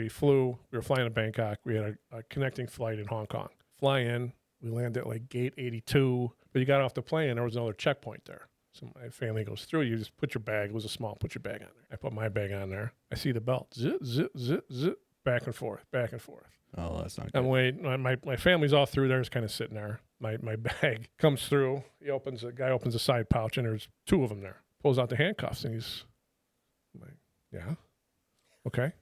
we flew. We were flying to Bangkok. We had a connecting flight in Hong Kong. Fly in. We landed at like gate 82. But you got off the plane, and there was another checkpoint there. So my family goes through. You just put your bag. It was a small. Put your bag on there. I put my bag on there. I see the belt. Zip, zip, zip, zip. Back and forth. Back and forth. Oh, that's not good. I'm waiting. My family's all through there. It's kind of sitting there. My bag comes through. The guy opens a side pouch, and there's two of them there. Pulls out the handcuffs, and he's like, yeah. Okay.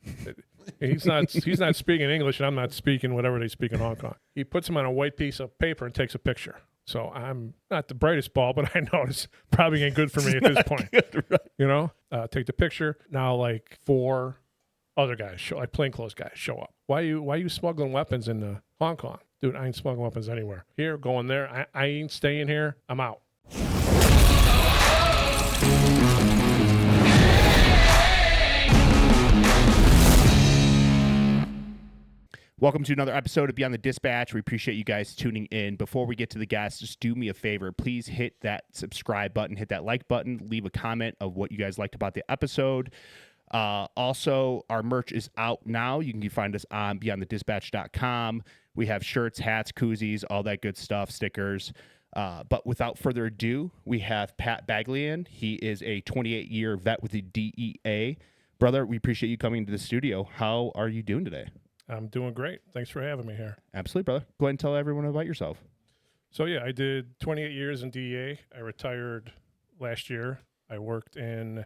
He's not speaking English, and I'm not speaking whatever they speak in Hong Kong. He puts him on a white piece of paper and takes a picture. So I'm not the brightest ball, but I know it's probably ain't good for me at this point. Good, right. You know, take the picture. Now, like 4 other guys, like plainclothes guys, show up. Why you smuggling weapons into Hong Kong? Dude, I ain't smuggling weapons anywhere. Here, going there. I ain't staying here. I'm out. Welcome to another episode of Beyond the Dispatch. We appreciate you guys tuning in. Before we get to the guests, just do me a favor. Please hit that subscribe button, hit that like button, leave a comment of what you guys liked about the episode. Also, our merch is out now. You can find us on beyondthedispatch.com. We have shirts, hats, koozies, all that good stuff, stickers. But without further ado, we have Pat Bagley in. He is a 28-year vet with the DEA. Brother, we appreciate you coming to the studio. How are you doing today? I'm doing great. Thanks for having me here. Absolutely, brother. Go ahead and tell everyone about yourself. So, yeah, I did 28 years in DEA. I retired last year. I worked in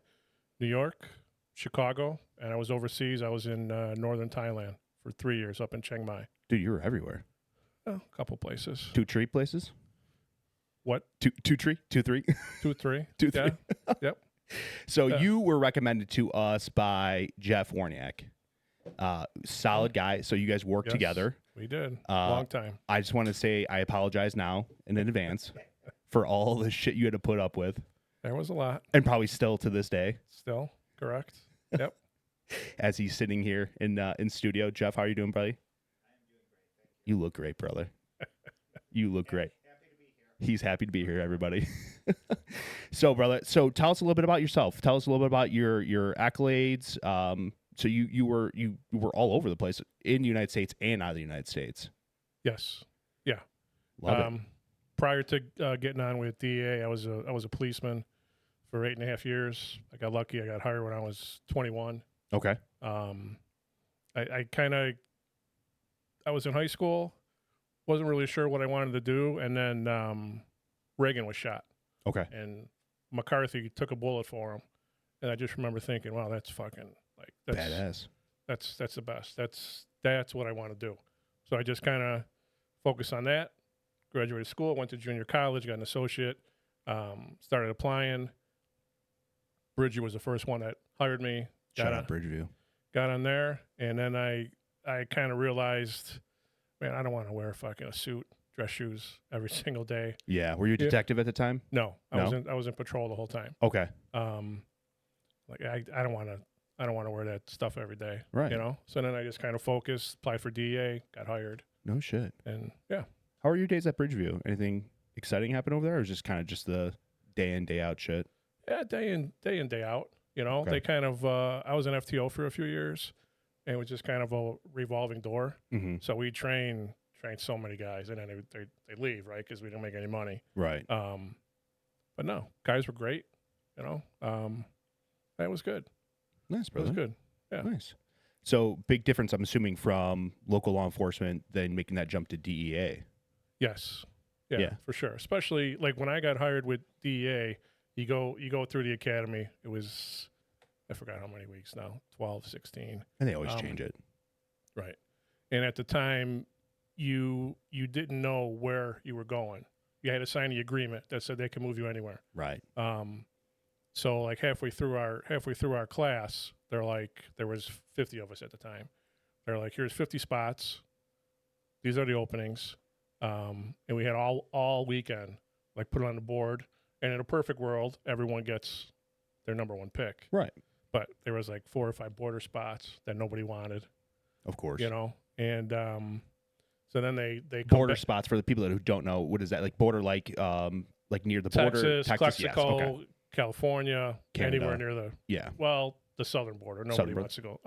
New York, Chicago, and I was overseas. I was in northern Thailand for 3 years up in Chiang Mai. Dude, you were everywhere. A couple places. 2 tree places? What? 2 tree? 2 3? 2 3. 2 3. Yeah. Yep. So you were recommended to us by Jeff Warniak. Solid guy. So you guys worked together. We did. Long time. I just want to say I apologize now in advance for all the shit you had to put up with. There was a lot. And probably still to this day. Still, correct. Yep. As he's sitting here in studio. Jeff, how are you doing, buddy? I'm doing great. Thank you. You look great, brother. You look great. Happy to be here. He's happy to be here, everybody. So, brother, tell us a little bit about yourself. Tell us a little bit about your accolades. So you were all over the place in the United States and out of the United States. Yes. Yeah. Love it. Prior to getting on with DEA, I was a policeman for 8.5 years. I got lucky. I got hired when I was 21. Okay. I was in high school, wasn't really sure what I wanted to do, and then Reagan was shot. Okay. And McCarthy took a bullet for him, and I just remember thinking, wow, that's fucking that's badass. That's the best. That's what I want to do. So I just kind of focused on that. Graduated school, went to junior college, got an associate, started applying. Bridgeview was the first one that hired me. Shout out Bridgeview. Got on there, and then I kind of realized, man, I don't want to wear fucking a suit, dress shoes every single day. Yeah. Were you a detective at the time? No, I was in patrol the whole time. Okay. I don't want to wear that stuff every day. Right. You know? So then I just kind of focused, applied for DEA, got hired. No shit. And yeah. How are your days at Bridgeview? Anything exciting happen over there, or is just kind of just the day in, day out shit? Yeah, day in, day out. You know, Okay. They kind of, I was an FTO for a few years, and it was just kind of a revolving door. Mm-hmm. So we trained so many guys, and then they leave, right? Because we didn't make any money. Right. But no, guys were great. You know, that was good. Nice, brother. It was good. Yeah. Nice. So big difference, I'm assuming, from local law enforcement than making that jump to DEA. Yes. Yeah, for sure. Especially like when I got hired with DEA, you go through the academy. It was, I forgot how many weeks now, 12, 16. And they always change it. Right. And at the time, you didn't know where you were going. You had to sign the agreement that said they can move you anywhere. Right. So like halfway through our class, they're like, there was 50 of us at the time. They're like, here's 50 spots. These are the openings. And we had all weekend, like put it on the board. And in a perfect world, everyone gets their number one pick. Right. But there was like 4 or 5 border spots that nobody wanted. Of course. You know? And so then they border spots, for the people who don't know, what is that? Like border, like near the border? Texas, Mexico, yes. Okay. California, Canada. anywhere near the the southern border. Nobody wants to go.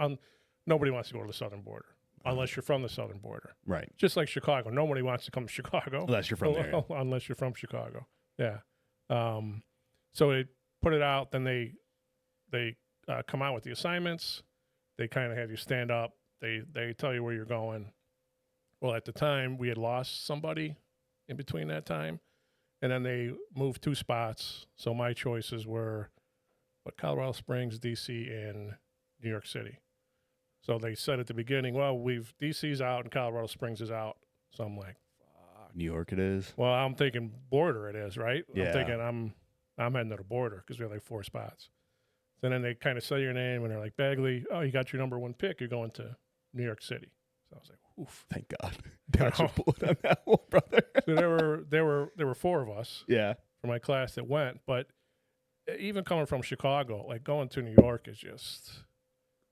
Nobody wants to go to the southern border unless you're from the southern border. Right. Just like Chicago. Nobody wants to come to Chicago. Unless you're from there. Unless you're from Chicago. Yeah. So they put it out. Then they come out with the assignments. They kind of have you stand up. They tell you where you're going. Well, at the time, we had lost somebody in between that time. And then they moved 2 spots. So my choices were Colorado Springs, D.C., and New York City. So they said at the beginning, well, D.C.'s out and Colorado Springs is out. So I'm like, fuck. New York it is. Well, I'm thinking border it is, right? Yeah. I'm thinking I'm heading to the border because we have like 4 spots. So then they kind of say your name and they're like, Bagley, oh, you got your number 1 pick. You're going to New York City. So I was like, oof. Thank God. Dodged a bullet on that one, brother. So there were 4 of us Yeah. from my class that went, but even coming from Chicago, like going to New York is just,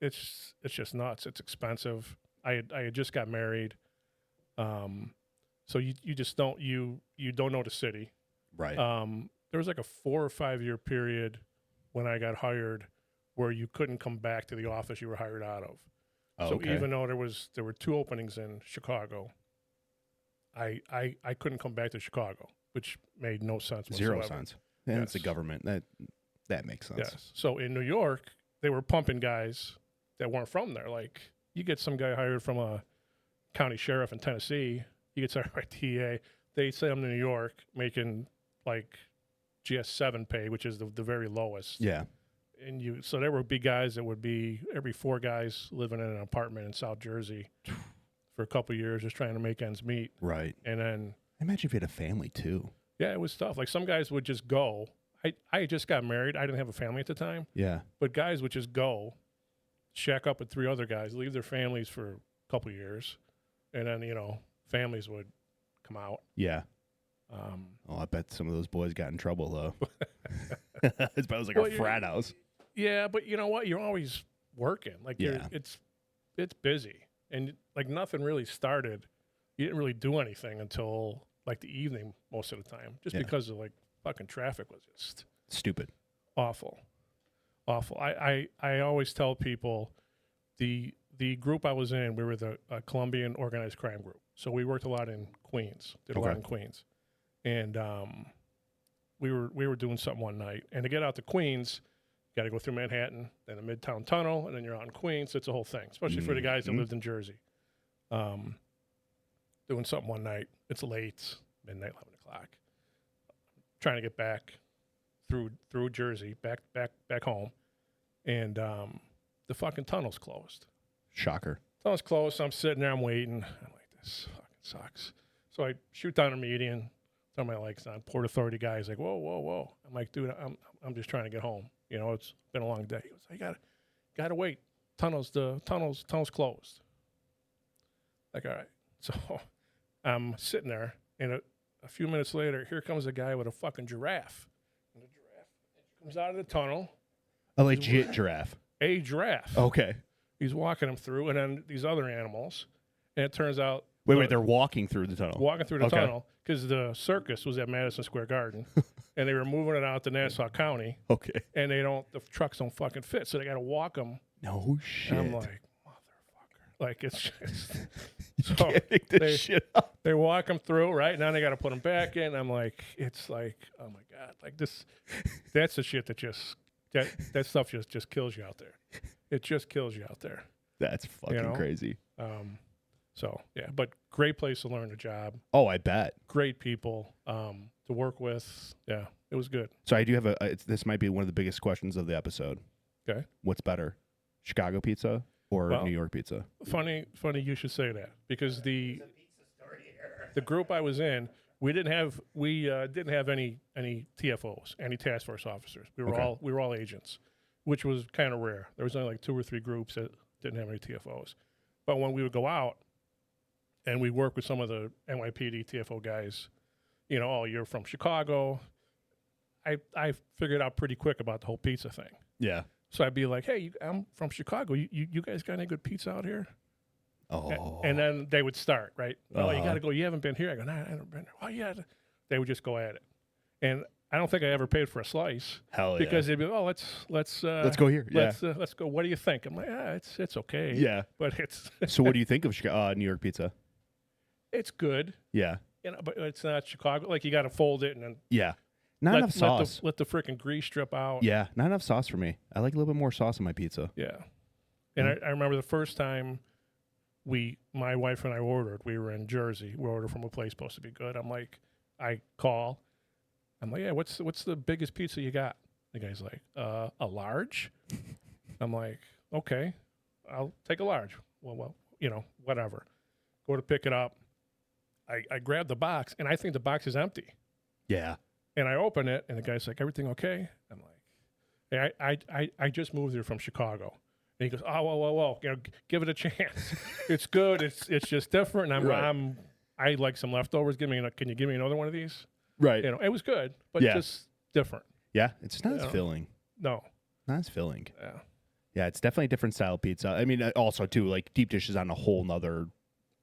it's just nuts. It's expensive. I had just got married. So you just don't know the city. Right. There was like a 4 or 5 year period when I got hired where you couldn't come back to the office you were hired out of. Oh, So okay. even though there were 2 openings in Chicago, I couldn't come back to Chicago, which made no sense whatsoever. 0 sense. And it's the Yes. government. That makes sense. Yes. So in New York, they were pumping guys that weren't from there. Like you get some guy hired from a county sheriff in Tennessee, he gets hired by DEA. They send him to New York making like GS7 pay, which is the very lowest. Yeah. And so there would be guys that would be every 4 guys living in an apartment in South Jersey for a couple of years just trying to make ends meet. Right. And then Imagine if you had a family too. yeah, it was tough. Like some guys would just go. I just got married. I didn't have a family at the time. Yeah. But guys would just go, shack up with 3 other guys, leave their families for a couple of years, and then families would come out. Yeah. I bet some of those boys got in trouble though. It was like a frat house. Yeah, but you know what? You're always working. Like Yeah. it's busy, and like nothing really started. You didn't really do anything until like the evening most of the time, just Yeah. because of like fucking traffic was just Stupid. awful. I always tell people the group I was in, we were the Colombian organized crime group. So we worked a lot in Queens, did a lot Okay. in Queens. And we were doing something one night. And to get out to Queens, you got to go through Manhattan, then the Midtown Tunnel, and then you're out in Queens. It's a whole thing, especially for the guys that Mhm. lived in Jersey. Doing something one night. It's late, midnight, 11 o'clock. Trying to get back through Jersey, back home. And the fucking tunnel's closed. Shocker. Tunnel's closed. So I'm sitting there. I'm waiting. I'm like, this fucking sucks. So I shoot down a median, throw my lights on. Port Authority guy's like, whoa. I'm like, dude, I'm just trying to get home. It's been a long day. He goes, you gotta wait. Tunnel's closed. Like, all right. So I'm sitting there, and a few minutes later, here comes a guy with a fucking giraffe. And the giraffe comes out of the tunnel. A legit giraffe. A giraffe. Okay. He's walking him through, and then these other animals. And it turns out Wait, they're walking through the tunnel. walking through the Okay. tunnel because the circus was at Madison Square Garden, and they were moving it out to Nassau County, Okay. and the trucks don't fucking fit, so they got to walk them. No shit. And I'm like, motherfucker, like it's just. you So can't make this they- shit up. they walk them through, right? Now they got to put them back in. I'm like, it's like, oh my god, like this. That's the shit that that stuff just kills you out there. It just kills you out there. That's fucking know? crazy. So yeah, but great place to learn a job. Oh, I bet. Great people to work with. Yeah, it was good. So I do have this might be one of the biggest questions of the episode. Okay. What's better, Chicago pizza or Well- New York pizza? Funny you should say that because the group I was in, we didn't have any TFOs, any task force officers. We were all agents, which was kind of rare. There was only like 2 or 3 groups that didn't have any TFOs. But when we would go out and we work with some of the NYPD TFO guys, you're from Chicago. I figured out pretty quick about the whole pizza thing. Yeah. So I'd be like, hey, I'm from Chicago. You guys got any good pizza out here? Oh. And then they would start, right? Oh, you Uh-huh. got to go. You haven't been here. I go, nah, I haven't been here. Oh, yeah. They would just go at it. And I don't think I ever paid for a slice Hell because they'd be, oh, let's go here. Yeah. let's go. What do you think? I'm like, it's okay. Yeah. But it's So what do you think of New York pizza? it's good. Yeah. But it's not Chicago. Like you got to fold it and then Yeah. Not enough sauce. Let the freaking grease drip out. Yeah. Not enough sauce for me. I like a little bit more sauce on my pizza. Yeah. And I remember the first time my wife and I ordered, we were in Jersey. We ordered from a place supposed to be good. I call. I'm like, yeah, what's the biggest pizza you got? The guy's like, a large? I'm like, okay, I'll take a large. Well, whatever. Go to pick it up. I grab the box, and I think the box is empty. Yeah. And I open it, and the guy's like, everything okay? I'm like, hey, I just moved here from Chicago. And he goes, oh, whoa, give it a chance. It's good. It's just different. And I like some leftovers. Can you give me another one of these? Right. It was good, but just different. Yeah. It's not as filling. No. Not as filling. Yeah. Yeah. It's definitely a different style pizza. I mean, also too, like deep dish is on a whole nother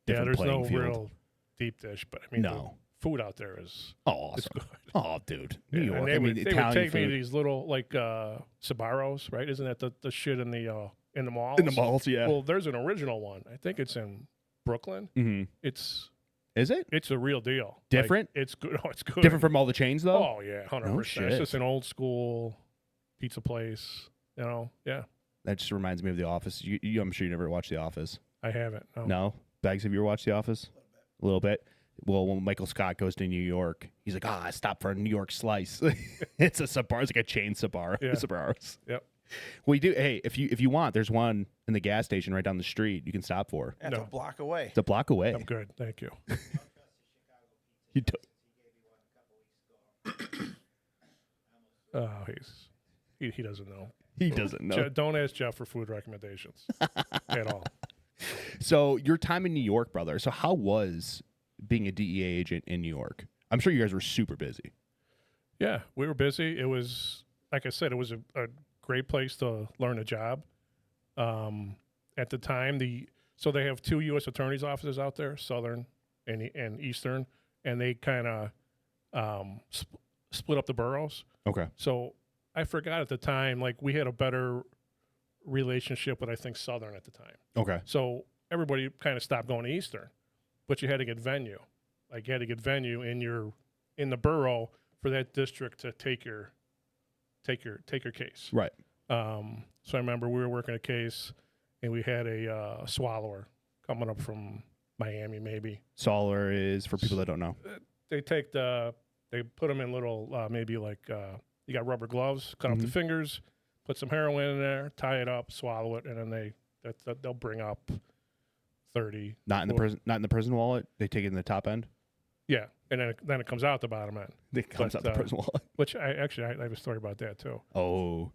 different there's playing no field. real deep dish, but I mean, the food out there is awesome. good. Oh, dude. New York. And I mean, they would Italian take me food. to these little like Sbarros, right? Isn't that the shit in the malls? In the malls, yeah. Well, there's an original one. I think it's in Brooklyn. Mm-hmm. Is it? It's a real deal. Different? Like, it's good. Oh, it's good. Different from all the chains, though? Oh, yeah, 100%. No shit. It's just an old school pizza place, yeah. That just reminds me of The Office. I'm sure you never watched The Office. I haven't, no. No? Bags, have you ever watched The Office? A little bit. Well, when Michael Scott goes to New York, he's like, I stopped for a New York slice. It's a Sbarro. It's like a chain Sbarro. Yeah. Sbarros. Yep. We do. Hey, if you want, there's one in the gas station right down the street you can stop for. That's a block away. It's a block away. I'm good, thank you. You do- Oh, he doesn't know. he doesn't know. Don't ask Jeff for food recommendations at all. So your time in New York, brother. So how was being a DEA agent in New York? I'm sure you guys were super busy. Yeah, we were busy. It was, like I said, it was a great place to learn a job. At the time, so they have 2 U.S. attorneys' offices out there, Southern and Eastern, and they kind of split up the boroughs. Okay. So I forgot at the time, like we had a better relationship with, I think, Southern at the time. Okay. So everybody kind of stopped going to Eastern, but you had to get venue. Like you had to get venue in the borough for that district to take your case. Right. So I remember we were working a case, and we had a swallower coming up from Miami, maybe. Solar is, for people that don't know. They put them in little, maybe like you got rubber gloves, cut off the fingers, put some heroin in there, tie it up, swallow it, and then they'll bring up 30. Not in the prison wallet. They take it in the top end. Yeah, and then it comes out the bottom end. It comes out the prison wallet. Which I have a story about that too. Oh.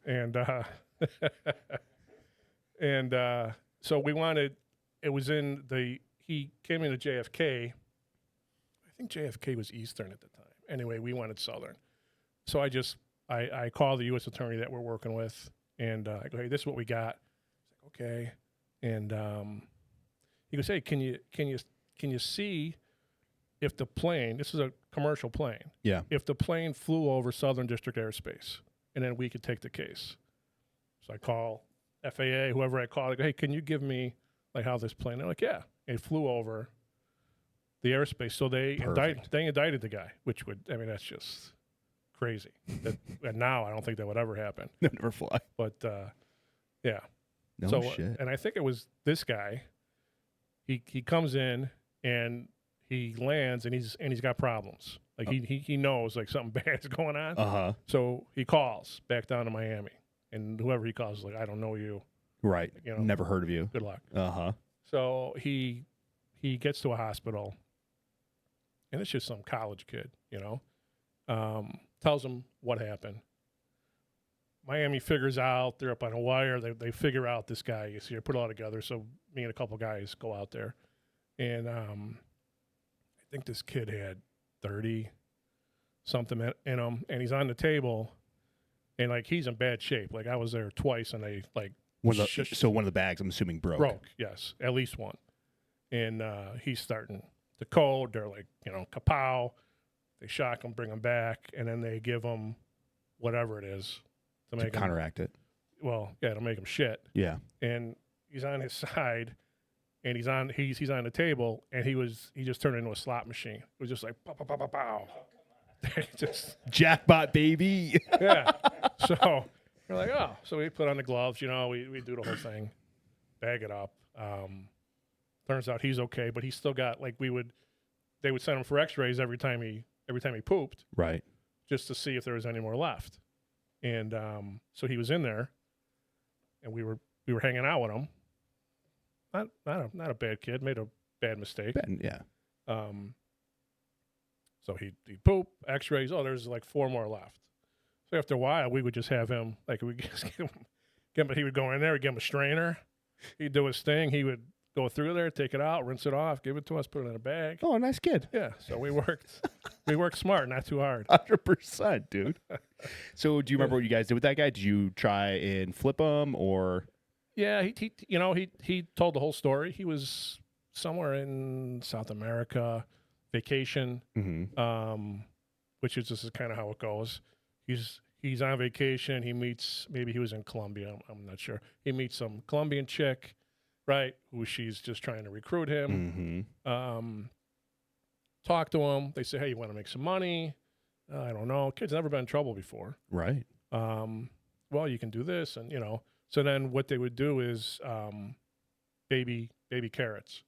And so we wanted. It was he came into JFK. I think JFK was Eastern at the time. Anyway, we wanted Southern. So I called the U.S. attorney that we're working with, and I go, hey, this is what we got. He's like, okay. And he goes, hey, can you see if the plane, this is a commercial plane, Yeah. if the plane flew over Southern District airspace, and then we could take the case. So I call FAA, whoever I call, I go, hey, can you give me like how this plane? They're like, yeah, it flew over the airspace. So they indicted the guy, which that's just crazy. And now I don't think that would ever happen. Never fly. But yeah. No shit. And I think it was this guy. He comes in and he lands and he's got problems. Like he knows like something bad is going on. Uh-huh. So he calls back down to Miami, and whoever he calls is like, I don't know you. Right. Never heard of you. Good luck. Uh-huh. So he gets to a hospital, and it's just some college kid, tells him what happened. Miami figures out, they're up on a wire, they figure out this guy is here, put it all together. So me and a couple guys go out there, and I think this kid had 30-something in him, and he's on the table, and like he's in bad shape. Like I was there twice, and they like one of the bags, I'm assuming, broke. Yes, at least one. And he's starting to code. They're like, kapow. They shock him, bring him back, and then they give him whatever it is to To make him, counteract it. well, yeah, to make him shit. Yeah. And he's on his side, and he's on the table, and he just turned into a slot machine. It was just like pow, pow, pow, pow, pow. Just Jackpot, baby. yeah. So we're like, oh, so we put on the gloves, we do the whole thing, bag it up. Turns out he's okay, but he's still got they would send him for X-rays every time he pooped, Right. just to see if there was any more left. And so he was in there, and we were hanging out with him. Not a bad kid, made a bad mistake. Yeah. So he'd poop, X-rays. Oh, there's like 4 more left. So after a while, we would just have him we just get him. He would go in there, we'd give him a strainer. He'd do his thing. He would go through there, take it out, rinse it off, give it to us, put it in a bag. Oh, nice kid. Yeah. So we worked smart, not too hard. 100%, dude. So do you remember what you guys did with that guy? Did you try and flip him or? Yeah, he told the whole story. He was somewhere in South America, vacation, which is just kind of how it goes. He's on vacation. He meets, maybe he was in Colombia. I'm not sure. He meets some Colombian chick, right? Who she's just trying to recruit him. Talk to him. They say, hey, you want to make some money? I don't know. Kid's never been in trouble before. Right. Well, you can do this, and So then what they would do is baby carrots.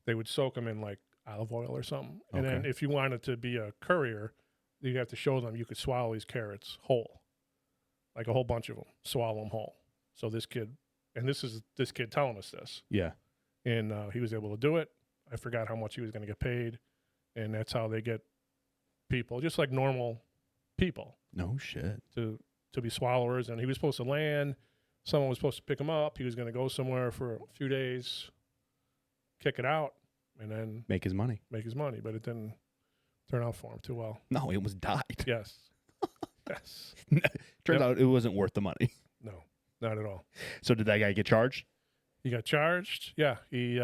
They would soak them in like olive oil or something. And then if you wanted to be a courier, you'd have to show them you could swallow these carrots whole, like a whole bunch of them, swallow them whole. So this kid, and this is this kid telling us this. Yeah. And he was able to do it. I forgot how much he was going to get paid. And that's how they get people, just like normal people. No shit. To be swallowers. And he was supposed to land. Someone was supposed to pick him up. He was going to go somewhere for a few days, kick it out, and then make his money. But it didn't turn out for him too well. No, he almost died. Yes. Yes. Turns out it wasn't worth the money. No, not at all. So did that guy get charged? He got charged. Yeah. He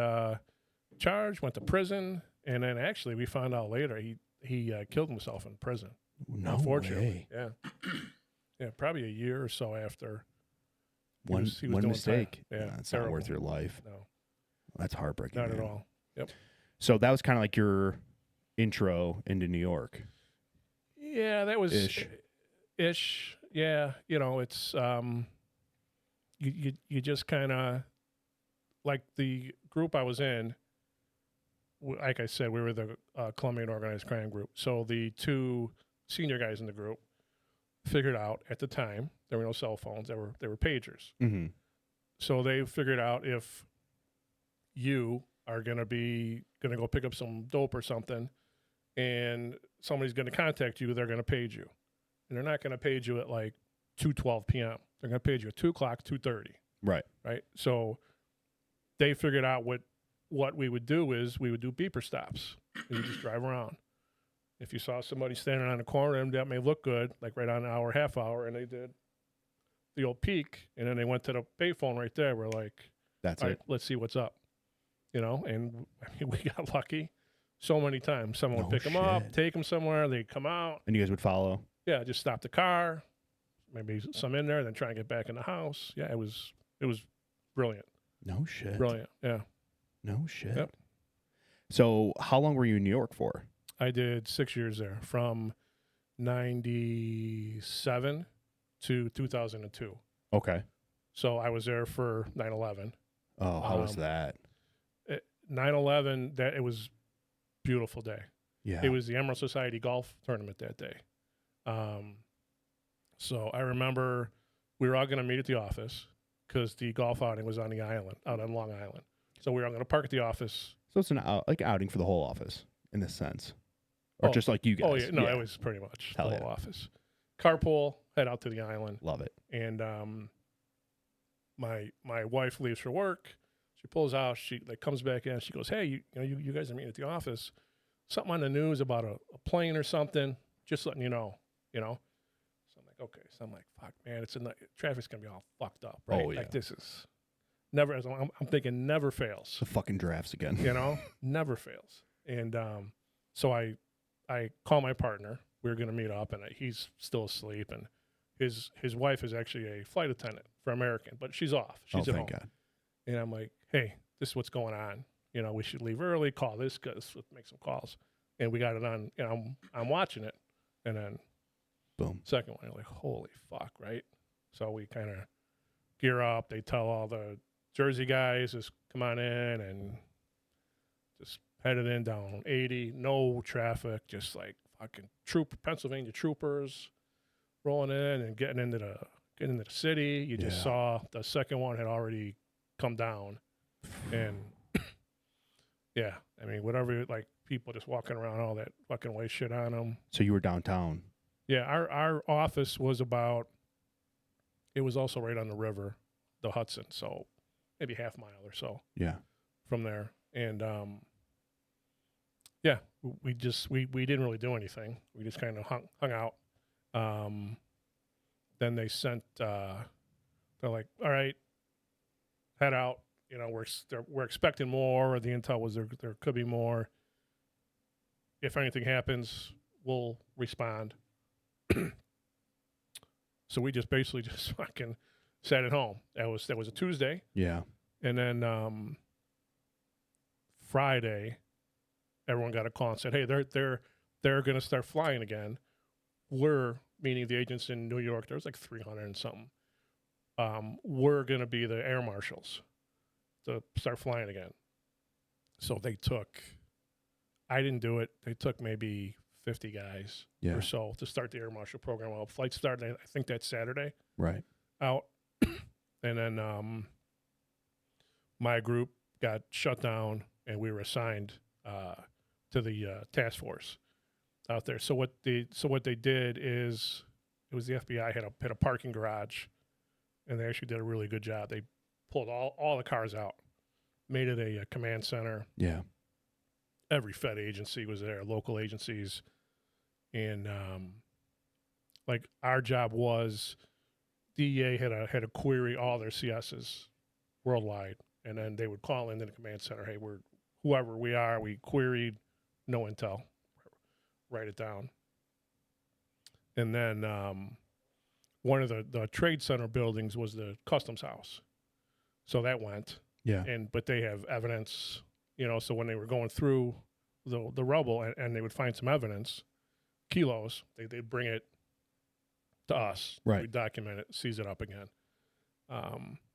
charged, went to prison, and then actually we found out later he killed himself in prison. No unfortunately. way. Yeah. Yeah, probably a year or so after. One mistake. Yeah, That's not worth your life. No. That's heartbreaking. Not man. at all. Yep. So that was kind of like your intro into New York. Yeah, that was ish. Yeah, it's you just kind of like the group I was in. Like I said, we were the Colombian organized crime group. So the 2 senior guys in the group figured out at the time there were no cell phones. There were pagers. Mm-hmm. So they figured out if you are gonna go pick up some dope or something, and somebody's gonna contact you, they're gonna page you, and they're not gonna page you at like 2:12 p.m. They're gonna page you at 2:00, 2:30. Right. Right. So they figured out what we would do is we would do beeper stops. We would just drive around. If you saw somebody standing on a corner and that may look good, like right on an hour, half hour, and they did the old peak, and then they went to the payphone right there, we're like, that's all it. right, let's see what's up. And I mean, we got lucky so many times. Someone would pick them up, take them somewhere, they'd come out. And you guys would follow? Yeah, just stop the car, maybe some in there, then try and get back in the house. Yeah, it was brilliant. No shit. Brilliant, yeah. No shit. Yep. So how long were you in New York for? I did 6 years there, from 97 to 2002. Okay. So I was there for 9/11. Oh, how was that? 9/11, it was a beautiful day. Yeah. It was the Emerald Society golf tournament that day. So I remember we were all going to meet at the office because the golf outing was on the island, out on Long Island. So we were all going to park at the office. So it's an outing for the whole office in this sense. Or just like you guys. Oh, yeah. No, it was pretty much Hell the whole office. Carpool, head out to the island. Love it. And my wife leaves for work. She pulls out. She comes back in. She goes, "Hey, you guys are meeting at the office. Something on the news about a plane or something. Just letting you know. So I'm like, okay. So I'm like, fuck, man. Traffic's gonna be all fucked up, right? Oh yeah. Like this is never. I'm thinking never fails. The fucking drafts again. Never fails. And so I I call my partner. We were going to meet up, and he's still asleep. And his wife is actually a flight attendant for American, but she's off. She's at home. Thank God. And I'm like, hey, this is what's going on. You know, we should leave early. Call this guy. Make some calls. And we got it on. You know, I'm watching it, and then Boom. second one, like, holy fuck, right? So we kind of gear up. They tell all the Jersey guys, just come on in, and just headed in down 80, no traffic, just like fucking Pennsylvania troopers rolling in and getting into the city. You just saw the second one had already come down, and yeah, I mean, whatever, like people just walking around, all that fucking waste shit on them. So you were downtown. Yeah, our office was it was also right on the river, the Hudson, so maybe half mile or so Yeah. from there. And yeah, we didn't really do anything. We just kind of hung out. Then they sent, they're like, all right, head out. You know, we're expecting more, or the intel was there could be more. If anything happens, we'll respond. So we just basically just fucking sat at home. That was a Tuesday. Yeah. And then Friday, everyone got a call and said, hey, they're going to start flying again. We're, meaning the agents in New York, there was like 300 and something. We're going to be the air marshals to start flying again. So they took, I didn't do it. They took maybe 50 guys or so to start the air marshal program. Well, flight started, I think that's Saturday. Right. Out. And then my group got shut down, and we were assigned to the task force out there. So what they did is, it was the FBI had a parking garage, and they actually did a really good job. They pulled all the cars out, made it a command center. Yeah. Every Fed agency was there, local agencies, and like our job was, DEA had to query all their CSs worldwide, and then they would call into the command center, hey, we're whoever we are, we queried, no intel, write it down. And then one of the trade center buildings was the customs house, so that went. Yeah. But they have evidence, you know, so when they were going through the rubble and they would find some evidence, kilos, they'd bring it to us. Right. We document it, seize it up again.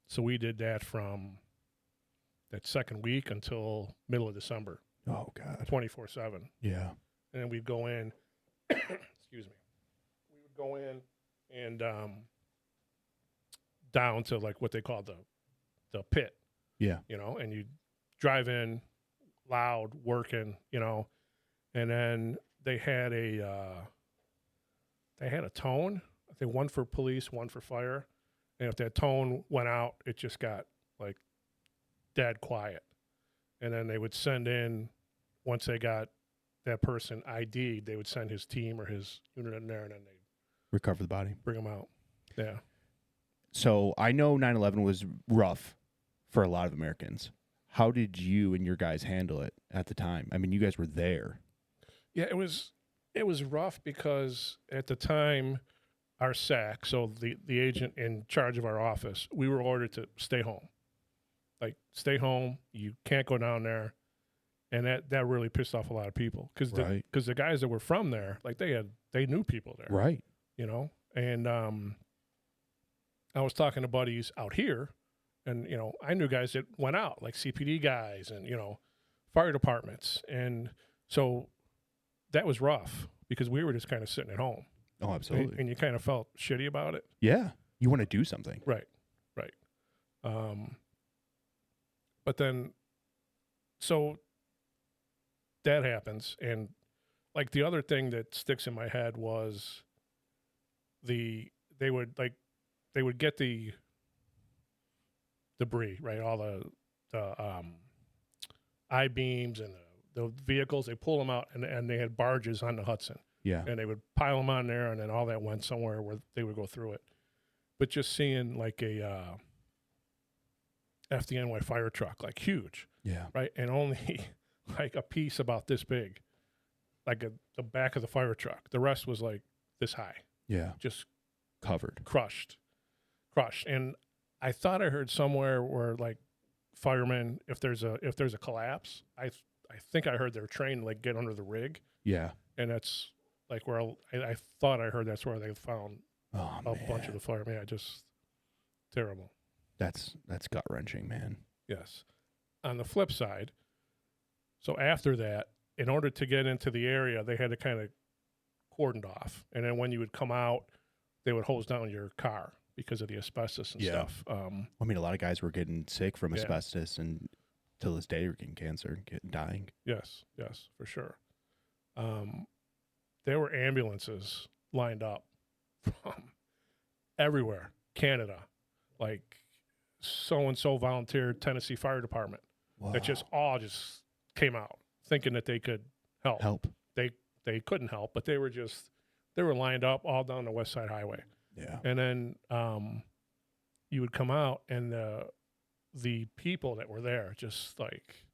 So we did that from that second week until middle of December. Oh, God. 24/7. Yeah. And then we'd go in, excuse me, we would go in and down to like what they call the pit. Yeah. You know, and you drive in loud, working, you know, and then they had a tone. I think one for police, one for fire. And if that tone went out, it just got like dead quiet. And then they would send in, once they got that person ID'd, they would send his team or his unit in there, and then they'd Recover the body. bring him out. Yeah. So I know 9/11 was rough for a lot of Americans. How did you and your guys handle it at the time? I mean, you guys were there. Yeah, it was rough because at the time, our SAC, so the agent in charge of our office, we were ordered to stay home. Like, stay home. You can't go down there. And that really pissed off a lot of people because the guys that were from there, like they knew people there, Right. you know. And I was talking to buddies out here, and you know, I knew guys that went out, like CPD guys, and you know, fire departments, and so that was rough because we were just kind of sitting at home. Oh, absolutely. And you kind of felt shitty about it. Yeah. You want to do something. Right. But then, so that happens, and like the other thing that sticks in my head was they would get the debris, right? All the I-beams and the vehicles, they pull them out, and they had barges on the Hudson. Yeah. And they would pile them on there, and then all that went somewhere where they would go through it. But just seeing like a FDNY fire truck, like huge, Yeah. right? And only like a piece about this big like the back of the fire truck. The rest was like this high, Yeah. just Covered. crushed. And I thought I heard somewhere where like firemen, if there's a collapse, I think I heard they're trained to like get under the rig, Yeah. and that's like where I thought I heard that's where they found Oh, a man. bunch of the firemen. Yeah, just terrible. That's gut wrenching, man. Yes. On the flip side, so after that, in order to get into the area, they had to kind of cordoned off, and then when you would come out, they would hose down your car because of the asbestos and Yeah. stuff. I mean, a lot of guys were getting sick from Yeah. asbestos, and till this day, are getting cancer, dying. Yes, for sure. There were ambulances lined up from everywhere, Canada, like so-and-so volunteered Tennessee Fire Department that just all came out thinking that they could help. They couldn't help, but they were lined up all down the West Side Highway. Yeah. And then you would come out, and the people that were there just like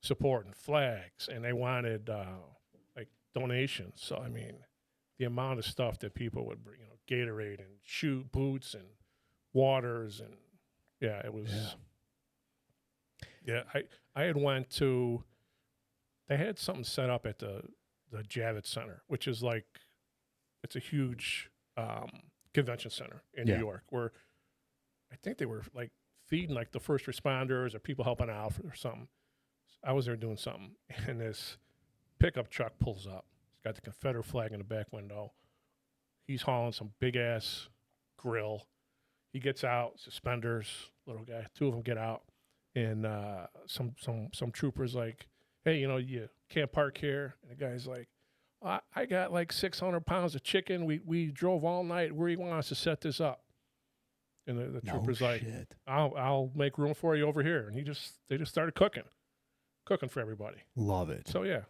supporting flags, and they wanted like donations. So I mean, the amount of stuff that people would bring, Gatorade and shoe boots and waters, and yeah, it was. Yeah, I had went to. They had something set up at the Javits Center, which is like, it's a huge convention center in New York, where I think they were like feeding like the first responders or people helping out or something. I was there doing something, and this pickup truck pulls up. It's got the Confederate flag in the back window. He's hauling some big ass grill. He gets out, suspenders, little guy. Two of them get out, and some troopers like, hey, you can't park here. And the guy's like, I got like 600 pounds of chicken. We drove all night. Where do you want us to set this up? And the trooper's like, I'll make room for you over here. And they just started cooking for everybody. Love it. So yeah.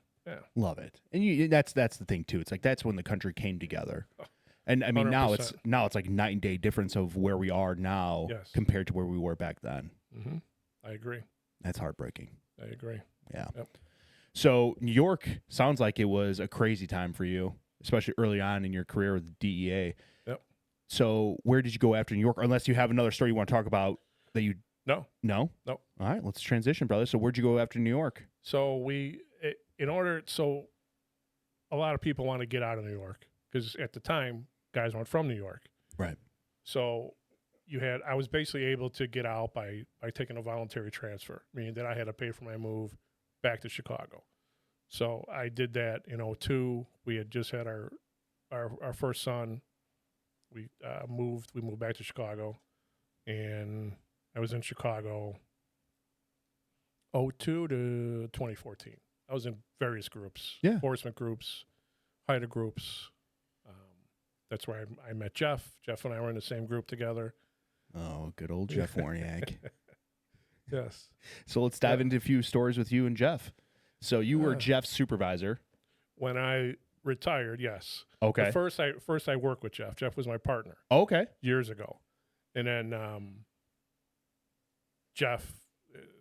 Love it. And that's the thing too. It's like that's when the country came together. And I mean, 100%. now it's like night and day difference of where we are now compared to where we were back then. Mm-hmm. I agree. That's heartbreaking. I agree. Yeah. Yep. So New York sounds like it was a crazy time for you, especially early on in your career with the DEA. Yep. So where did you go after New York? Unless you have another story you want to talk about that you... No. No? No. All right, let's transition, brother. So where'd you go after New York? So a lot of people want to get out of New York because at the time, guys weren't from New York. Right. So I was basically able to get out by taking a voluntary transfer, meaning that I had to pay for my move back to Chicago. So I did that in 2002. We had just had our first son. We moved back to Chicago, and I was in Chicago 2002 to 2014. I was in various groups, enforcement groups, HIDTA groups. That's where I met Jeff. Jeff and I were in the same group together. Oh, good old Jeff Warniak. Yes. So let's dive into a few stories with you and Jeff. So you were Jeff's supervisor. When I retired, yes. Okay. But first I worked with Jeff. Jeff was my partner. Okay. Years ago. And then Jeff,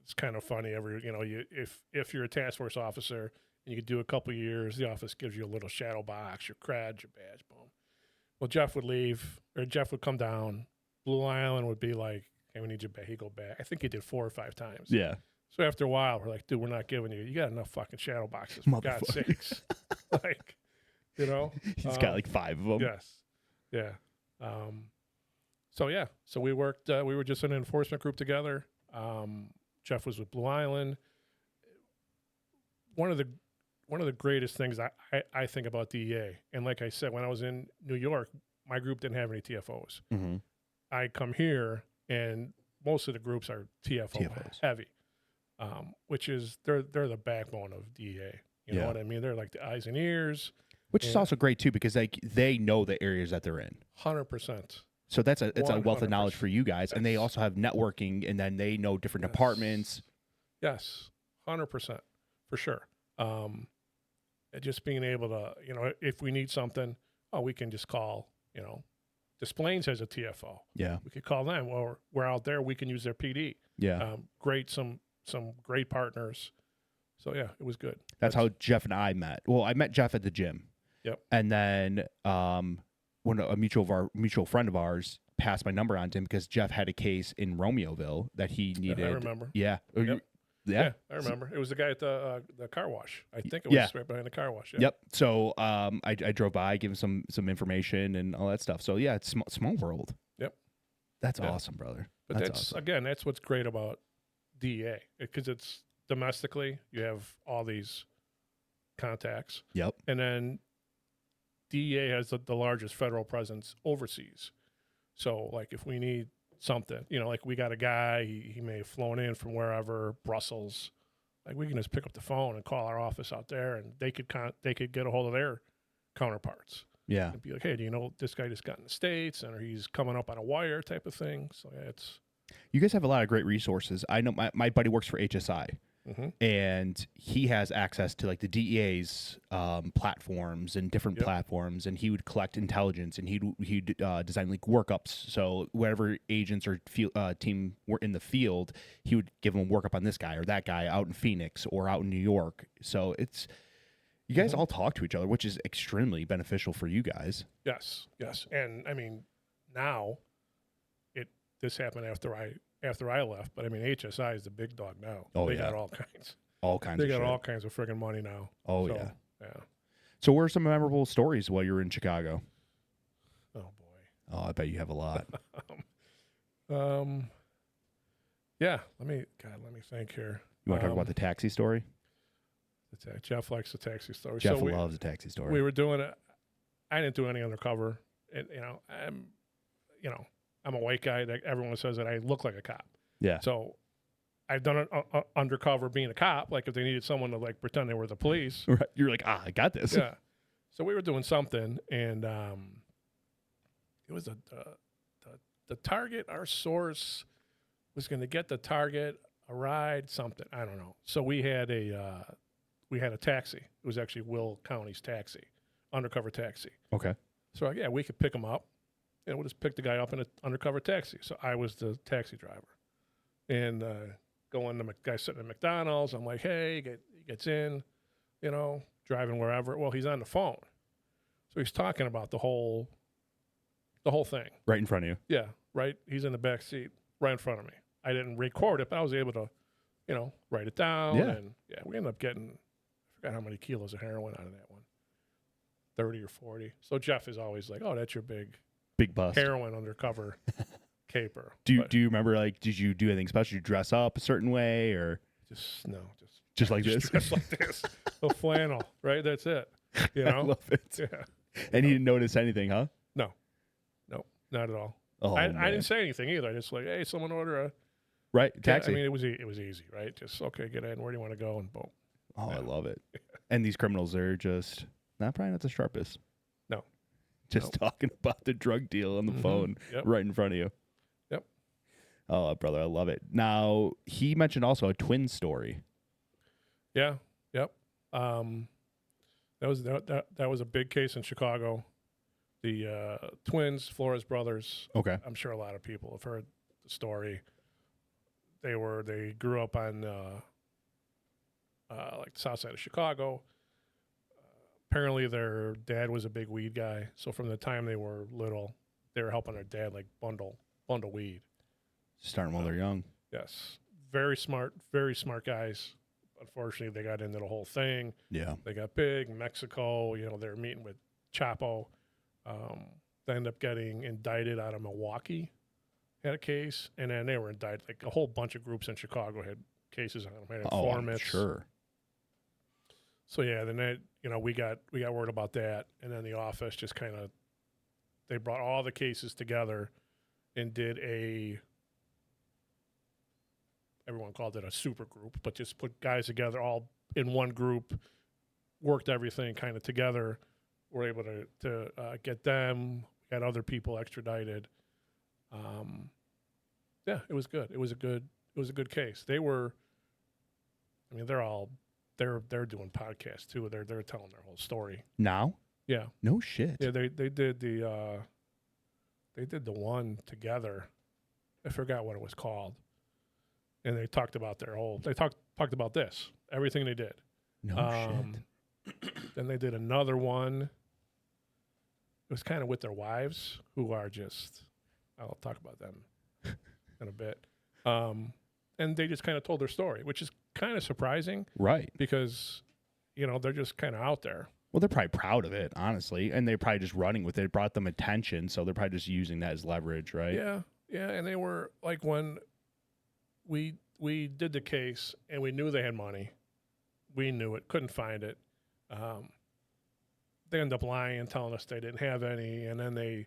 it's kind of funny. If you're a task force officer and you could do a couple of years, the office gives you a little shadow box, your crad, your badge, boom. Well, Jeff would leave, or Jeff would come down. Blue Island would be like, hey, we need you back. He'd go back. I think he did 4 or 5 times. Yeah. So after a while, we're like, dude, we're not giving you. You got enough fucking shadow boxes, for God's sakes. Like, He's got like 5 of them. Yes. Yeah. So we worked, we were just in an enforcement group together. Jeff was with Blue Island. One of the greatest things I think about DEA, and like I said, when I was in New York, my group didn't have any TFOs. Mm-hmm. I come here, and most of the groups are TFOs. Heavy, which is they're the backbone of DEA. You know what I mean? They're like the eyes and ears. Which is also great too, because they know the areas that they're in. 100%. So it's a wealth of 100%. knowledge for you guys, and they also have networking, and then they know different departments. Yes, 100% for sure. Just being able to, if we need something, we can just call, Des Plaines has a TFO. Yeah. We could call them. Well, we're out there. We can use their PD. Yeah. Some great partners. So yeah, it was good. That's how Jeff and I met. Well, I met Jeff at the gym. Yep. And then when a mutual friend of ours passed my number on to him because Jeff had a case in Romeoville that he needed. I remember. Yeah. Yep. Yeah. I remember. It was the guy at the car wash. I think it was right behind the car wash. Yeah. Yep. So I drove by, give him some information and all that stuff. So yeah, it's small world. Yep. That's awesome, brother. But that's awesome. Again, that's what's great about DEA, because it's domestically, you have all these contacts. Yep. And then DEA has the largest federal presence overseas. So like if we need something, like we got a guy, he may have flown in from wherever, Brussels, like we can just pick up the phone and call our office out there, and they could get a hold of their counterparts. Yeah. And be like, hey, do you know this guy just got in the States, and he's coming up on a wire type of thing. So yeah, You guys have a lot of great resources. I know my buddy works for HSI. mm-hmm. And he has access to like the DEA's platforms and different platforms, and he would collect intelligence, and he'd design like workups. So whatever agents or team were in the field, he would give them a workup on this guy or that guy out in Phoenix or out in New York. So you guys all talk to each other, which is extremely beneficial for you guys. Yes, and I mean now, this happened after I left, but I mean HSI is the big dog now. Oh, they yeah. got all kinds. They They got shit. all kinds of friggin' money now. Oh So, yeah. Yeah. So what are some memorable stories while you were in Chicago? Oh boy. Oh, I bet you have a lot. Yeah. Let me think here. You want to talk about the taxi story? Jeff likes the taxi story. Jeff so loves the taxi story. we were doing it. I didn't do any undercover, and I'm a white guy that everyone says that I look like a cop. Yeah. So I've done it undercover being a cop. Like if they needed someone to like pretend they were the police. Right. You're like, I got this. Yeah. So we were doing something, and it was the target. Our source was going to get the target a ride, something. I don't know. So we had a taxi. It was actually Will County's taxi, undercover taxi. Okay. So yeah, we could pick him up, and we'll just pick the guy up in an undercover taxi. So I was the taxi driver, and going to guy sitting at McDonald's. I'm like, hey, he gets in, driving wherever. Well, he's on the phone, so he's talking about the whole thing. Right in front of you. Yeah, right. He's in the back seat, right in front of me. I didn't record it, but I was able to, write it down. Yeah. And we ended up getting, I forgot how many kilos of heroin out of that one, 30 or 40. So Jeff is always like, oh, that's your big bust. heroin undercover caper. Do you remember, like, did you do anything special? Did you dress up a certain way or just like this? Just like this. A flannel, right? That's it. I love it. Yeah. And he didn't notice anything, huh? No, not at all. Oh, I didn't say anything either. I just like, hey, someone order a right taxi. I mean, it was easy, right? Just okay, get in. Where do you want to go? And boom. Oh, Yeah. I love it. And these criminals, they're just probably not the sharpest. No. Just talking about the drug deal on the phone right in front of you. Yep. Oh, brother, I love it. Now, he mentioned also a twin story. Yeah. Yep. That was a big case in Chicago. The twins, Flores brothers. Okay. I'm sure a lot of people have heard the story. They grew up on like the south side of Chicago. Apparently their dad was a big weed guy. So from the time they were little, they were helping their dad like bundle weed. Starting while they're young. Yes. Very smart guys. Unfortunately, they got into the whole thing. Yeah. They got big. Mexico, they were meeting with Chapo. They ended up getting indicted out of Milwaukee, had a case, and then they were indicted. Like a whole bunch of groups in Chicago had cases on them, had informants. Sure. So yeah, then we got word about that, and then the office just kind of they brought all the cases together and did everyone called it a super group, but just put guys together all in one group, worked everything kind of together. We're able to get them. We got other people extradited. Yeah, it was good. It was a good case. They were. I mean, they're doing podcasts too. They're telling their whole story now. Yeah. No shit. Yeah, they did the one together. I forgot what it was called. And they talked about their whole. They talked talked about this, everything they did. No shit. Then they did another one. It was kind of with their wives, who are just, I'll talk about them in a bit. And they just kind of told their story, which is kind of surprising Right. because, they're just kind of out there. Well, they're probably proud of it, honestly, and they're probably just running with it. It brought them attention, so they're probably just using that as leverage, right? Yeah, and they were like, when we did the case and we knew they had money, we knew it, couldn't find it. They ended up lying and telling us they didn't have any, and then they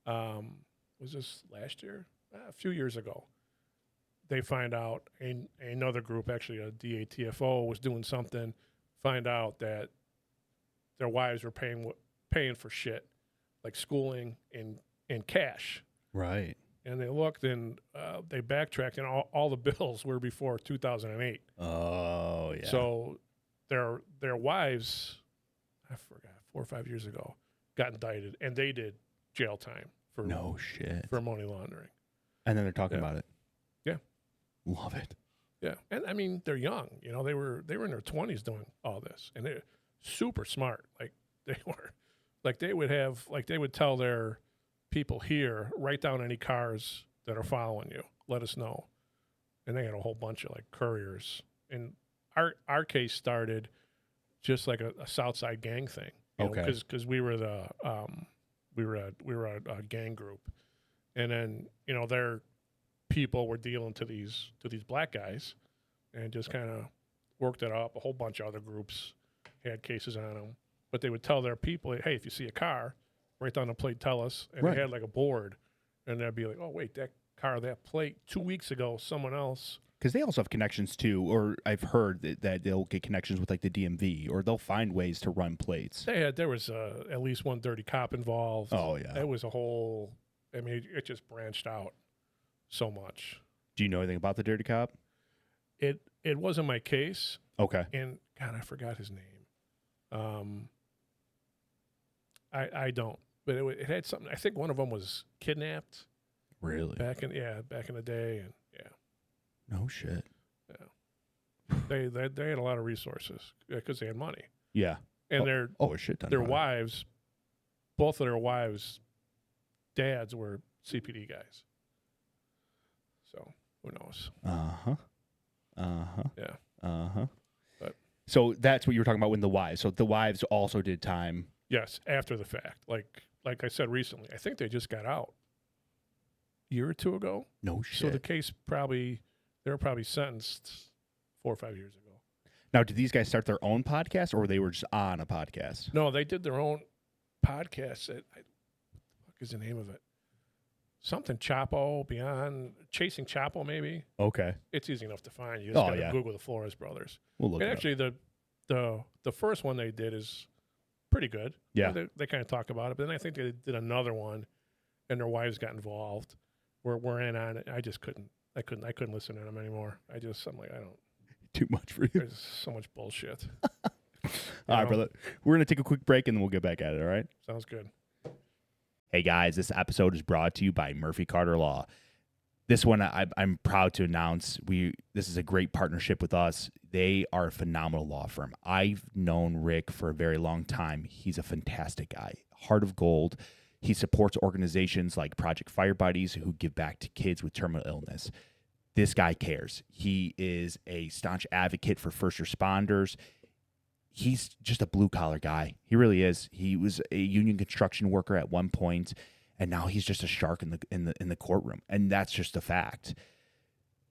was this last year, a few years ago. They find out another group, actually a DEA TFO, was doing something. Find out that their wives were paying for shit, like schooling in cash. Right. And they looked and they backtracked, and all the bills were before 2008. Oh, yeah. So their wives, I forgot, 4 or 5 years ago, got indicted, and they did jail time for for money laundering. And then they're talking about it. Yeah. Love it. Yeah, and I mean they're young. They were in their 20s doing all this, and they're super smart. Like they would tell their people here, write down any cars that are following you, let us know. And they had a whole bunch of like couriers. And our case started just like a Southside gang thing, because we were we were a gang group, and then their people were dealing to these black guys, and just kind of worked it up. A whole bunch of other groups had cases on them, but they would tell their people, hey, if you see a car, write down the plate, tell us. And they had like a board, and they'd be like, oh wait, that car, that plate 2 weeks ago, someone else. Because they also have connections too, or I've heard that they'll get connections with like the DMV, or they'll find ways to run plates. There was at least one dirty cop involved. Oh yeah, it was a whole. I mean, it just branched out so much. Do you know anything about the dirty cop? It wasn't my case. Okay. And God, I forgot his name. I don't, but it had something. I think one of them was kidnapped. Really? Back in the day, and yeah. No shit. Yeah. They had a lot of resources because they had money. Yeah. And a shit ton. Their wives, both of their wives' dads were CPD guys. So who knows? Yeah. But so that's what you were talking about with the wives. So the wives also did time. Yes, after the fact. Like I said recently, I think they just got out a year or two ago. No shit. So the case they were probably sentenced 4 or 5 years ago. Now, did these guys start their own podcast, or they were just on a podcast? No, they did their own podcast. What the fuck is the name of it? Something Chapo, Beyond Chasing Chapo, maybe. Okay. It's easy enough to find. You just gotta Google the Flores brothers. We'll look. And actually, the first one they did is pretty good. Yeah. They kind of talk about it, but then I think they did another one, and their wives got involved. We're in on it. I just couldn't. I couldn't listen to them anymore. I'm like, I don't. Too much for you. There's so much bullshit. All right, brother. We're going to take a quick break and then we'll get back at it, all right? Sounds good. Hey, guys, this episode is brought to you by Murphy Carter Law. This one, I'm proud to announce, this is a great partnership with us. They are a phenomenal law firm. I've known Rick for a very long time. He's a fantastic guy. Heart of gold. He supports organizations like Project Fire Buddies who give back to kids with terminal illness. This guy cares. He is a staunch advocate for first responders. He's just a blue-collar guy. He really is. He was a union construction worker at one point, and now he's just a shark in the courtroom. And that's just a fact.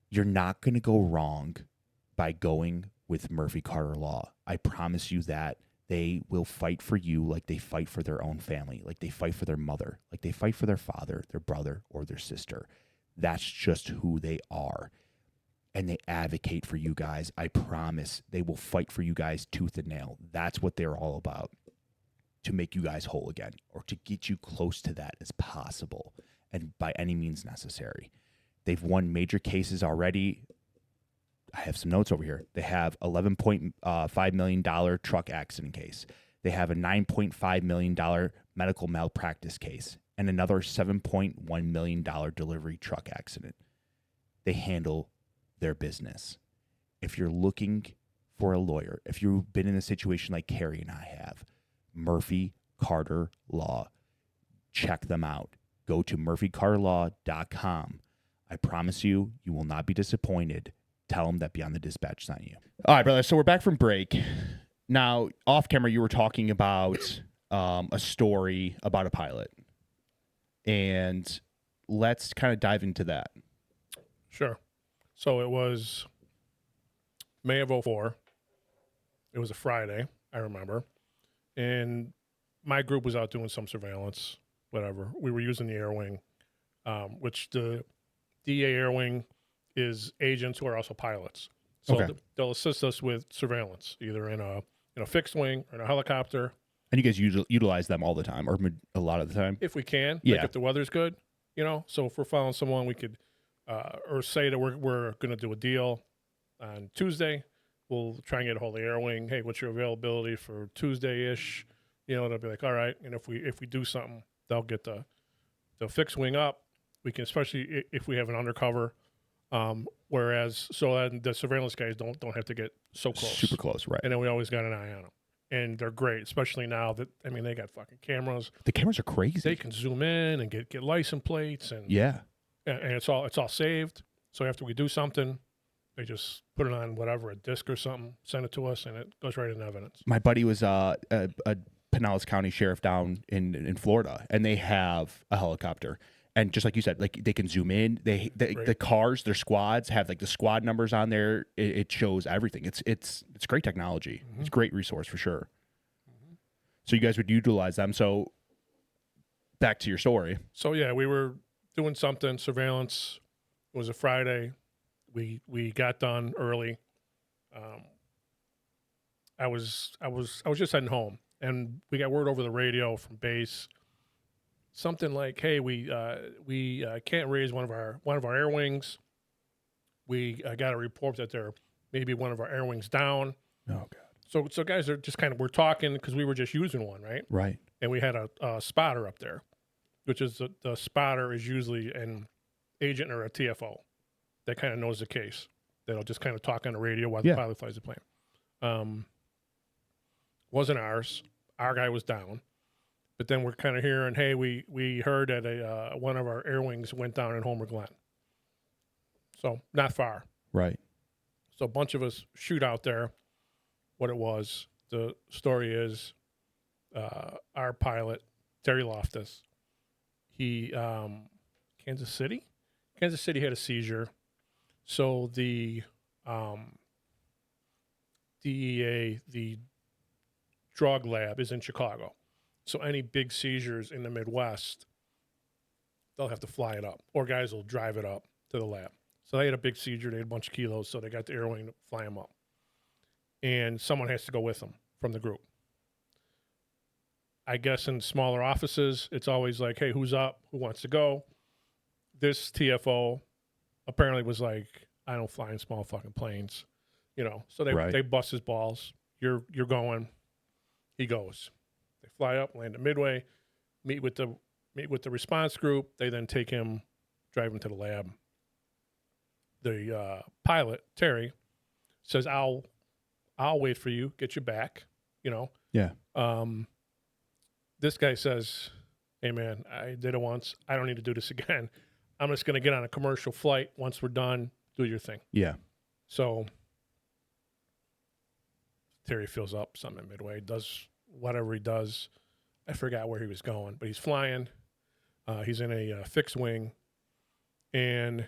You're not going to go wrong by going with Murphy Carter Law. I promise you that. They will fight for you like they fight for their own family, like they fight for their mother, like they fight for their father, their brother, or their sister. That's just who they are. And they advocate for you guys. I promise they will fight for you guys tooth and nail. That's what they're all about, to make you guys whole again, or to get you close to that as possible and by any means necessary. They've won major cases already. I have some notes over here. They have $11.5 million truck accident case. They have a $9.5 million medical malpractice case and another $7.1 million delivery truck accident. They handle their business. if you're looking for a lawyer, if you've been in a situation like Carrie and I have, Murphy Carter Law, check them out. Go to murphycarterlaw.com. I promise you, you will not be disappointed. Tell them that Beyond the Dispatch sent you. All right, brother. So we're back from break. Now, off camera, you were talking about a story about a pilot. And let's kind of dive into that. Sure. So it was May of 04. It was a Friday, I remember. And my group was out doing some surveillance, whatever. We were using the air wing, which the DEA air wing is agents who are also pilots. So Okay. they'll assist us with surveillance, either in a fixed wing or in a helicopter. And you guys utilize them all the time, or a lot of the time? If we can, Yeah. like if the weather's good, so if we're following someone, we could, or say that we're going to do a deal on Tuesday, we'll try and get a hold of the air wing. Hey, what's your availability for Tuesday-ish? They'll be like, all right. And if we do something, they'll get the fixed wing up. We can, especially if we have an undercover. Whereas, so then the surveillance guys don't have to get so close. Super close, right. And then we always got an eye on them. And they're great, especially now that, they got fucking cameras. The cameras are crazy. They can zoom in and get license plates and Yeah. and it's all saved. So after we do something, they just put it on whatever, a disc or something, send it to us, and it goes right in evidence. My buddy was a Pinellas County sheriff down in Florida, and they have a helicopter. And just like you said, like they can zoom in. The cars, their squads have like the squad numbers on there. It shows everything. It's great technology. Mm-hmm. It's a great resource for sure. Mm-hmm. So you guys would utilize them. So back to your story. So yeah, we were doing something, surveillance. It was a Friday. We got done early. I was just heading home, and we got word over the radio from base. Something like, "Hey, we can't raise one of our air wings. We got a report that there may be one of our air wings down." Oh God. So guys are just we're talking because we were just using one, right? Right. And we had a spotter up there, which is the spotter is usually an agent or a TFO that kind of knows the case. That'll just kind of talk on the radio while the pilot flies the plane. Wasn't ours. Our guy was down. But then we're kind of hearing, hey, we heard that one of our air wings went down in Homer Glen. So not far. Right. So a bunch of us shoot out there. What it was, the story is our pilot, Terry Loftus, he, Kansas City had a seizure. So the DEA, the drug lab is in Chicago. So any big seizures in the Midwest, they'll have to fly it up, or guys will drive it up to the lab. So they had a big seizure. They had a bunch of kilos, so they got the air wing to fly them up. And someone has to go with them from the group. I guess in smaller offices, it's always like, hey, who's up? Who wants to go? This TFO apparently was like, I don't fly in small fucking planes. So they bust his balls. You're going. He goes. They fly up, land at Midway, meet with the response group. They then take him, drive him to the lab. The pilot, Terry, says, I'll wait for you, get you back, Yeah. This guy says, hey, man, I did it once. I don't need to do this again. I'm just going to get on a commercial flight. Once we're done, do your thing. Yeah. So Terry fills up something at Midway, does whatever he does. I forgot where he was going, but he's flying. He's in a fixed wing, and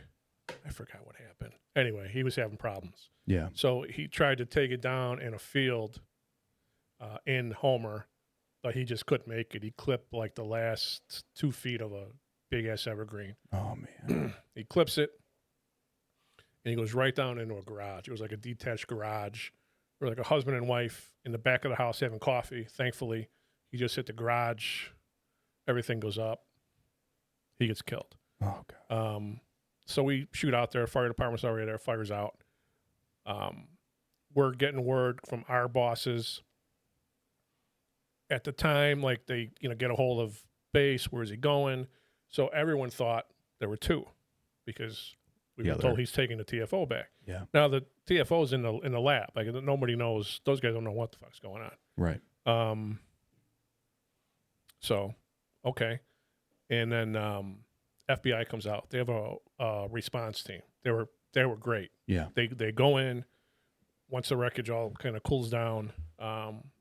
I forgot what happened. Anyway, he was having problems. Yeah. So he tried to take it down in a field in Homer, but he just couldn't make it. He clipped like the last 2 feet of a big-ass evergreen. Oh, man. He clips it, and he goes right down into a garage. It was like a detached garage. We're like a husband and wife in the back of the house having coffee. Thankfully, he just hit the garage. Everything goes up. He gets killed. Oh, God. So we shoot out there. Fire department's already there. Fire's out. We're getting word from our bosses. At the time, like they, get a hold of base. Where's he going? So everyone thought there were 2 because We've Yeah, been told he's taking the TFO back. Yeah. Now the TFO's in the lab. Like nobody knows. Those guys don't know what the fuck's going on. Right. So, okay, and then FBI comes out. They have a response team. They were great. Yeah. They go in once the wreckage all kind of cools down.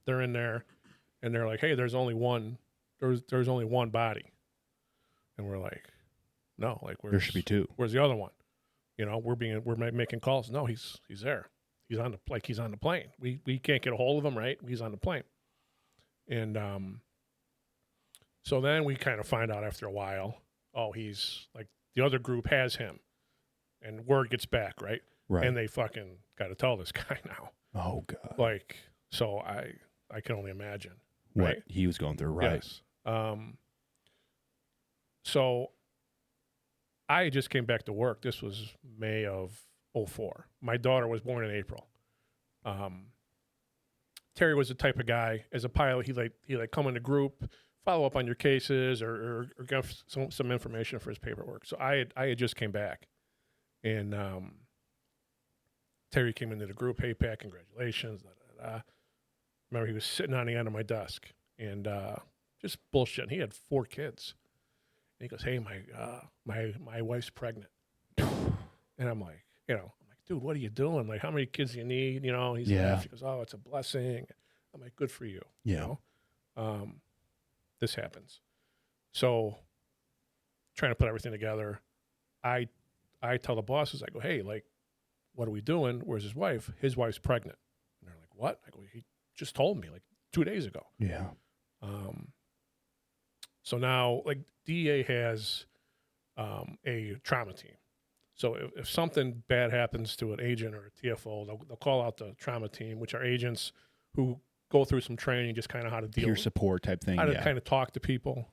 They're in there, and they're like, "Hey, there's only one body," and we're like, "No, like There should be two. Where's the other one? You know, we're making calls. No, he's there. He's on the plane. We can't get a hold of him, right? He's on the plane, and so then we kind of find out after a while, oh, he's like the other group has him, and word gets back, right? Right. And they fucking got to tell this guy now. Oh God. Like, so I can only imagine What right? he was going through, right? Yes. So I just came back to work. This was May of 2004. My daughter was born in April. Terry was the type of guy, as a pilot, he come in a group, follow up on your cases or give some information for his paperwork. So I had just came back, and Terry came into the group. Hey, Pat, congratulations. Da, da, da. Remember, he was sitting on the end of my desk and just bullshitting. He had 4 kids. And he goes, "Hey, my wife's pregnant." And I'm like, dude, what are you doing? Like, how many kids do you need? You know, he's Yeah. like, he goes, "Oh, it's a blessing." I'm like, "Good for you." Yeah. You know? This happens. So trying to put everything together, I tell the bosses, I go, "Hey, like, what are we doing? Where's his wife? His wife's pregnant." And they're like, "What?" I go, "He just told me like 2 days ago." Yeah. So now, like, DEA has a trauma team. So if something bad happens to an agent or a TFO, they'll call out the trauma team, which are agents who go through some training, just kind of how to deal Peer with, support type thing. how to Yeah. kind of talk to people.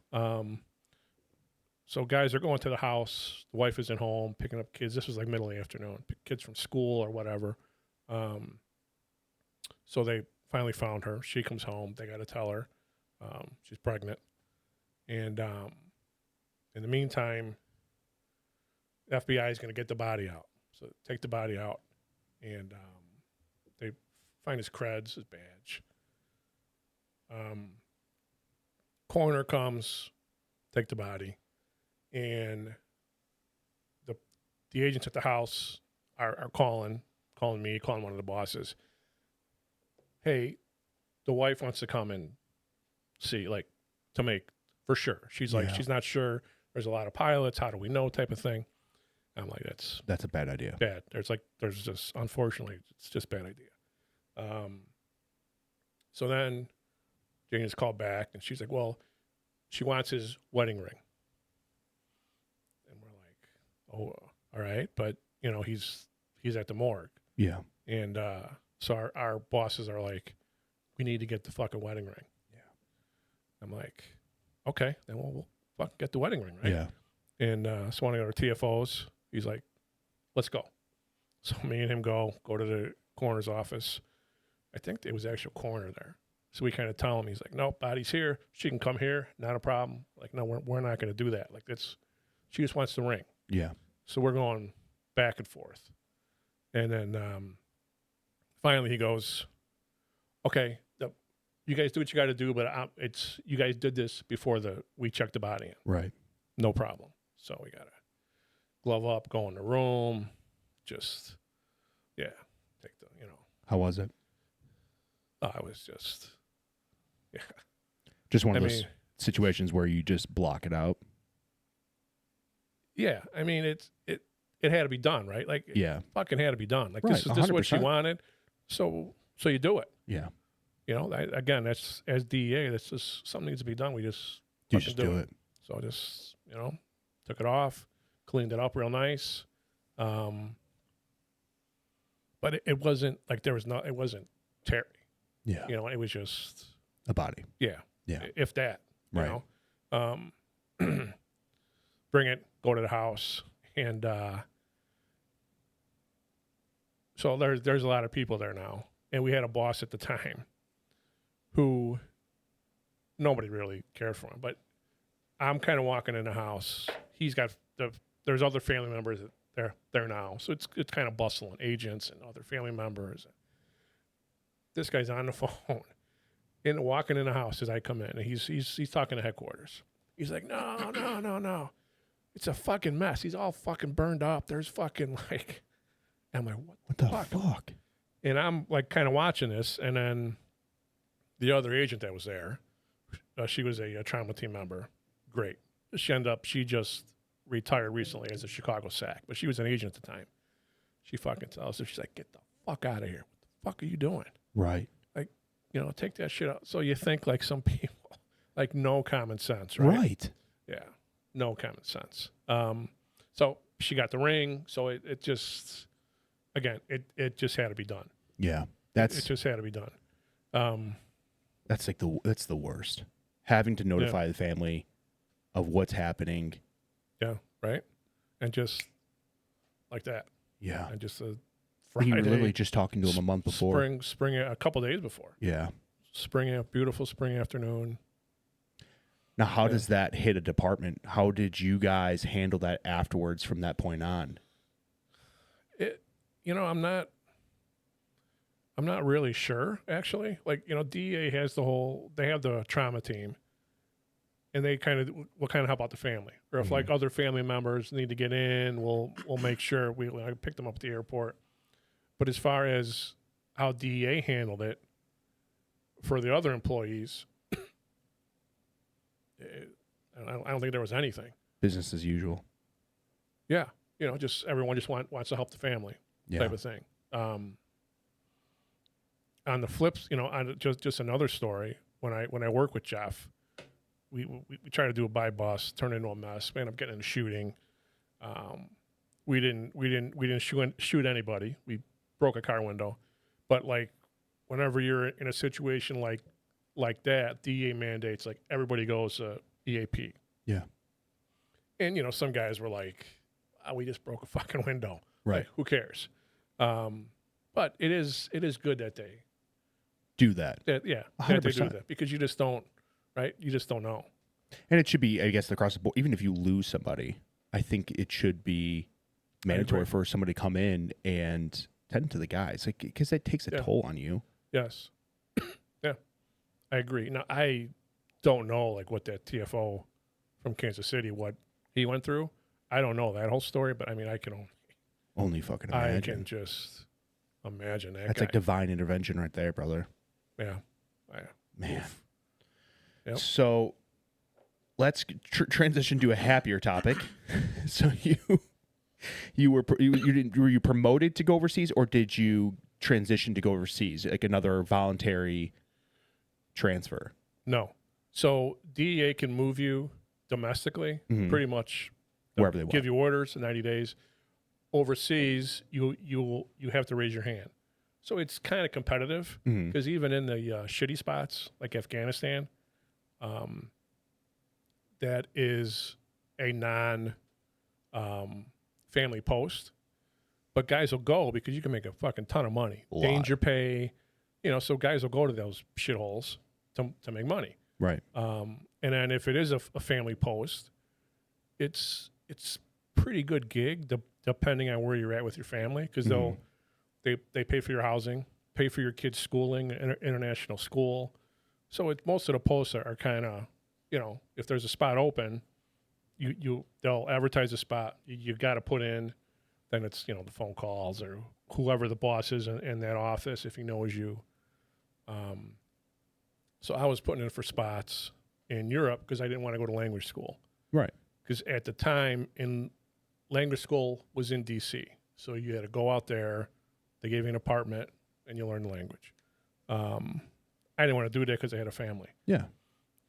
So guys are going to the house. The wife isn't home, picking up kids. This was like middle of the afternoon, kids from school or whatever. So they finally found her. She comes home. They got to tell her she's pregnant. And in the meantime, the FBI is going to get the body out. So take the body out, and they find his creds, his badge. Coroner comes, take the body, and the agents at the house are calling me, calling one of the bosses. Hey, the wife wants to come and see, like, to make for sure. She's like, she's not sure. There's a lot of pilots. How do we know? Type of thing. I'm like, that's a bad idea. bad. There's just, unfortunately, it's just a bad idea. So then Jane is called back, and she's like, well, she wants his wedding ring. And we're like, oh, all right, but he's at the morgue. Yeah. And so our bosses are like, we need to get the fucking wedding ring. Yeah. I'm like, okay, then we'll fucking get the wedding ring, right? Yeah. And so one of our TFOs, he's like, let's go. So me and him go to the coroner's office. I think it was the actual coroner there. So we kind of tell him, he's like, nope, body's here. She can come here, not a problem. Like, no, we're not going to do that. Like, she just wants the ring. Yeah. So we're going back and forth. And then finally he goes, okay, you guys do what you got to do, but you guys did this before we checked the body in. Right. No problem. So we got to glove up, go in the room, just, yeah, take the, How was it? I was just, yeah. Just one of those situations where you just block it out. Yeah, I mean, it had to be done, right? Like, Yeah. it fucking had to be done. Like, Right, this is what she 100%. wanted, so you do it. Yeah. Again, that's, as DEA, that's just something needs to be done. We just You fucking just do it. So I just, took it off, cleaned it up real nice. But it wasn't like it wasn't Terry. Yeah. It was just, A body. yeah. Yeah. If that, Right. Bring it, go to the house. And so there's a lot of people there now. And we had a boss at the time who nobody really cared for him. But I'm kind of walking in the house. He's got there's other family members there now. So it's kind of bustling, agents and other family members. This guy's on the phone and walking in the house as I come in, and he's talking to headquarters. He's like, no. It's a fucking mess. He's all fucking burned up. There's fucking like, I'm like, What the fuck? And I'm like kind of watching this, and then the other agent that was there, she was a trauma team member. Great. She just retired recently as a Chicago SAC, but she was an agent at the time. She fucking tells her, she's like, get the fuck out of here. What the fuck are you doing? Right. Like, take that shit out. So you think like some people, like no common sense, right? Right. Yeah. No common sense. So she got the ring. So it just, again, it just had to be done. Yeah. It just had to be done. That's that's the worst. Having to notify the family of what's happening. Yeah. Right. And just like that. Yeah. And just When Friday. you were literally just talking to him a month before. Spring, a couple days before. Yeah. Beautiful spring afternoon. Now, how does that hit a department? How did you guys handle that afterwards from that point on? I'm not really sure, actually. Like, DEA has they have the trauma team, and they will kind of help out the family. Or if like other family members need to get in, we'll make sure I pick them up at the airport. But as far as how DEA handled it for the other employees, I don't think there was anything. Business as usual. Yeah, just everyone just wants to help the family type of thing. On the flips, on just another story. When I work with Jeff, we try to do a buy bust, turn it into a mess. We end up getting in a shooting. We didn't shoot anybody. We broke a car window, but like whenever you're in a situation like that, DEA mandates like everybody goes EAP. Yeah. And some guys were like, we just broke a fucking window. Right. Like, who cares? But it is good that they Do that. that they do 100%. that, because you just don't, right? You just don't know. And it should be, I guess, across the board. Even if you lose somebody, I think it should be mandatory for somebody to come in and tend to the guys, like, because it takes a toll on you. Yes. Yeah, I agree. Now, I don't know like what that TFO from Kansas City, what he went through. I don't know that whole story, but I mean, I can Only fucking imagine. I can just imagine that. That's guy. like divine intervention right there, brother. Yeah. Man. Yep. So let's transition to a happier topic. So were you promoted to go overseas, or did you transition to go overseas, like another voluntary transfer? No. So DEA can move you domestically, pretty much Wherever they want. give you orders in 90 days. Overseas, you have to raise your hand. So it's kind of competitive, because even in the shitty spots like Afghanistan, that is a family post, but guys will go because you can make a fucking ton of money. Danger pay, so guys will go to those shitholes to make money. Right. And then if it is a family post, it's pretty good gig depending on where you're at with your family, because they pay for your housing, pay for your kids' schooling, international school. So most of the posts are kind of, if there's a spot open, they'll advertise a spot. You got to put in, then it's the phone calls or whoever the boss is in that office if he knows you. So I was putting in for spots in Europe because I didn't want to go to language school. Right. Because at the time, language school was in D.C., so you had to go out there. They gave you an apartment, and you learn the language. I didn't want to do that because I had a family. Yeah.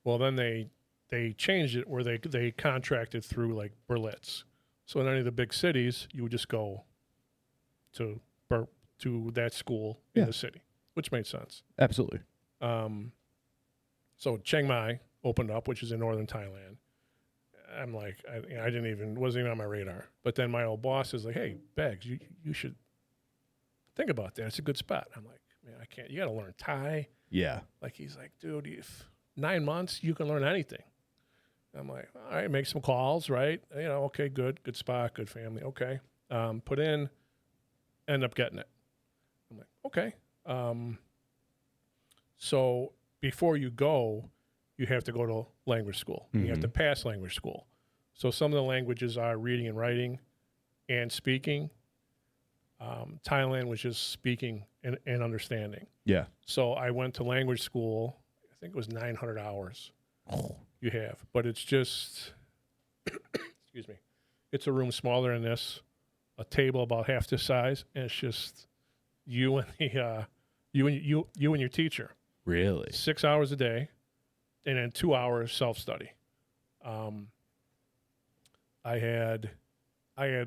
Well, then they changed it where they contracted through like Berlitz. So in any of the big cities, you would just go to that school in the city, which made sense. Absolutely. So Chiang Mai opened up, which is in northern Thailand. I'm like, wasn't even on my radar. But then my old boss is like, hey, Bags, you should think about that. It's a good spot. I'm like, man, I can't. You got to learn Thai. Yeah. Like, he's like, dude, if 9 months, you can learn anything. I'm like, all right, make some calls, right? Okay, good spot, good family. Okay. put in, end up getting it. I'm like, okay. So before you go, you have to go to language school. You have to pass language school. So some of the languages are reading and writing and speaking. Thailand was just speaking and understanding. Yeah. So I went to language school. I think it was 900 hours you have. But it's just, excuse me, it's a room smaller than this, a table about half this size, and it's just you and the you and your teacher. Really? 6 hours a day, and then 2 hours self-study. I had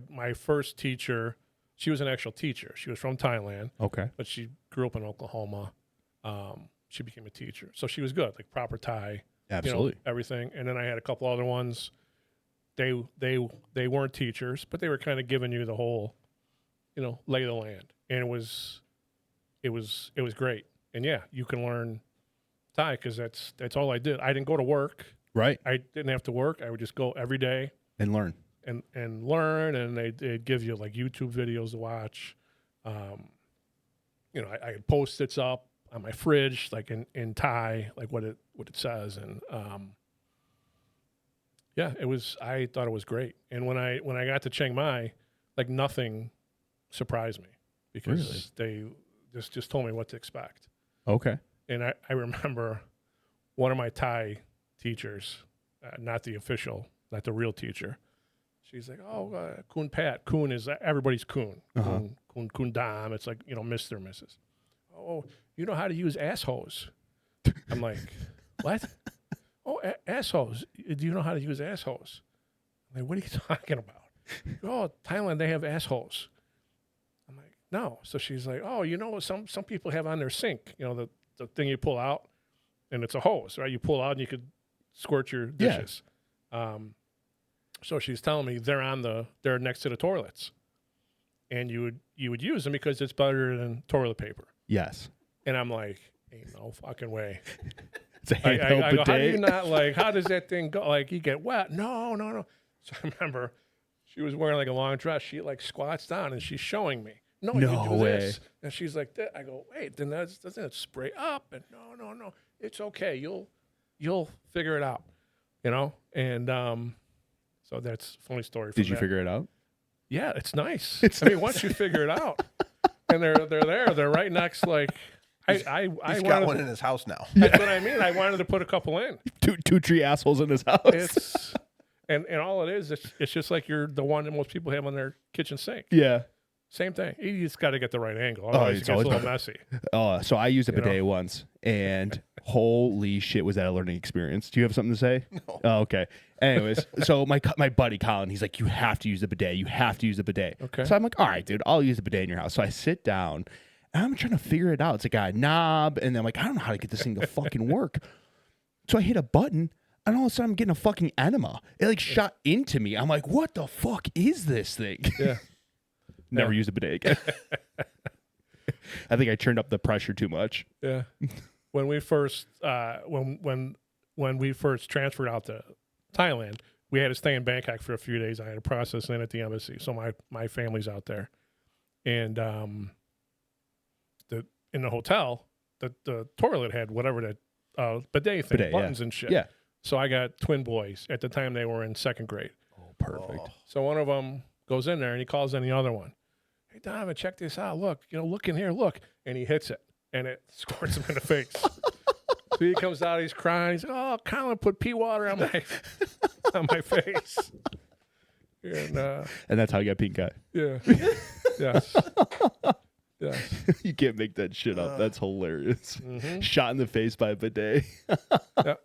my first teacher. She was an actual teacher. She was from Thailand, Okay. but she grew up in Oklahoma. She became a teacher, so she was good, like proper Thai, Absolutely. everything. And then I had a couple other ones. They weren't teachers, but they were kind of giving you the whole, lay of the land, and it was great. And yeah, you can learn Thai because that's all I did. I didn't go to work. Right. I didn't have to work. I would just go every day And learn. and learn, and they'd give you like YouTube videos to watch. I had Post-its up on my fridge, like in Thai, like what it says, and I thought it was great. And when I got to Chiang Mai, like nothing surprised me because they just told me what to expect. Okay. And I remember one of my Thai teachers, not the official, not the real teacher. She's like, Kun Pat. Kun is everybody's Kun. Uh-huh. Kun Dam. It's like, Mr. and Mrs. Oh, you know how to use ass hose. I'm like, what? Oh, ass hose. Do you know how to use ass hose? I'm like, what are you talking about? Oh, Thailand, they have ass hose. I'm like, no. So she's like, oh, some people have on their sink, the thing you pull out, and it's a hose, right? You pull out and you could squirt your dishes. Yeah. So she's telling me they're next to the toilets, and you would use them because it's better than toilet paper. Yes. And I'm like, ain't no fucking way. It's a handheld I go, how do you bidet. not how does that thing go? Like you get wet? No. So I remember she was wearing like a long dress. She like squats down and she's showing me. No, you do way. this. And she's like, that. I go, wait, then doesn't it spray up? And no. It's okay. You'll figure it out. And so that's a funny story. Did you figure it out? Yeah, it's nice. Once you figure it out, and they're right next. Like He's got one in his house now. That's what I mean. I wanted to put a couple in. Two tree assholes in his house. It's and all it is, it's just like you're the one that most people have on their kitchen sink. Yeah. Same thing. You just got to get the right angle. Otherwise, it gets a little messy. So I used a bidet once, and holy shit, was that a learning experience? Do you have something to say? No. Oh, okay. Anyways, so my buddy Colin, he's like, you have to use the bidet. You have to use the bidet. Okay. So I'm like, all right, dude, I'll use the bidet in your house. So I sit down, and I'm trying to figure it out. It's like a knob, and I'm like, I don't know how to get this thing to fucking work. So I hit a button, and all of a sudden I'm getting a fucking enema. It like shot into me. I'm like, what the fuck is this thing? Yeah. Never use a bidet again. I think I turned up the pressure too much. Yeah. When we first when we first transferred out to Thailand, we had to stay in Bangkok for a few days. I had to process in at the embassy, so my family's out there, and in the hotel, the toilet had whatever that bidet thing, buttons and shit. Yeah. So I got twin boys. At the time, they were in second grade. Oh, perfect. Oh. So one of them goes in there and he calls in the other one. Hey, Donovan, check this out. Look, look in here, look. And he hits it, and it squirts him in the face. So he comes out, he's crying. He's like, oh, Colin put pea water on my face. And that's how you got pink eye. yeah. Yes. Yes. You can't make that shit up. That's hilarious. Mm-hmm. Shot in the face by a bidet. Yeah.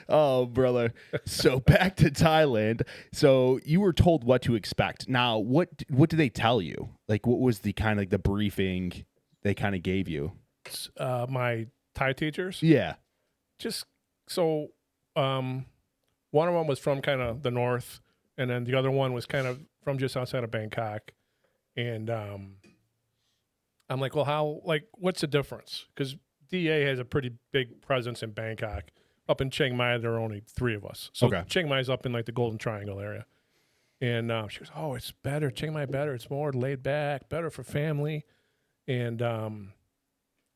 Oh, brother. So back to Thailand. So you were told what to expect. Now, what did they tell you? Like, what was the kind of like the briefing they kind of gave you? My Thai teachers. Yeah. Just so one of them was from kind of the north, and then the other one was kind of from just outside of Bangkok. And I'm like, well, what's the difference? Because DEA has a pretty big presence in Bangkok. Up in Chiang Mai, there are only 3 of us. So Okay. Chiang Mai's up in like the Golden Triangle area. And she goes, "Oh, it's better, Chiang Mai better. It's more laid back, better for family." And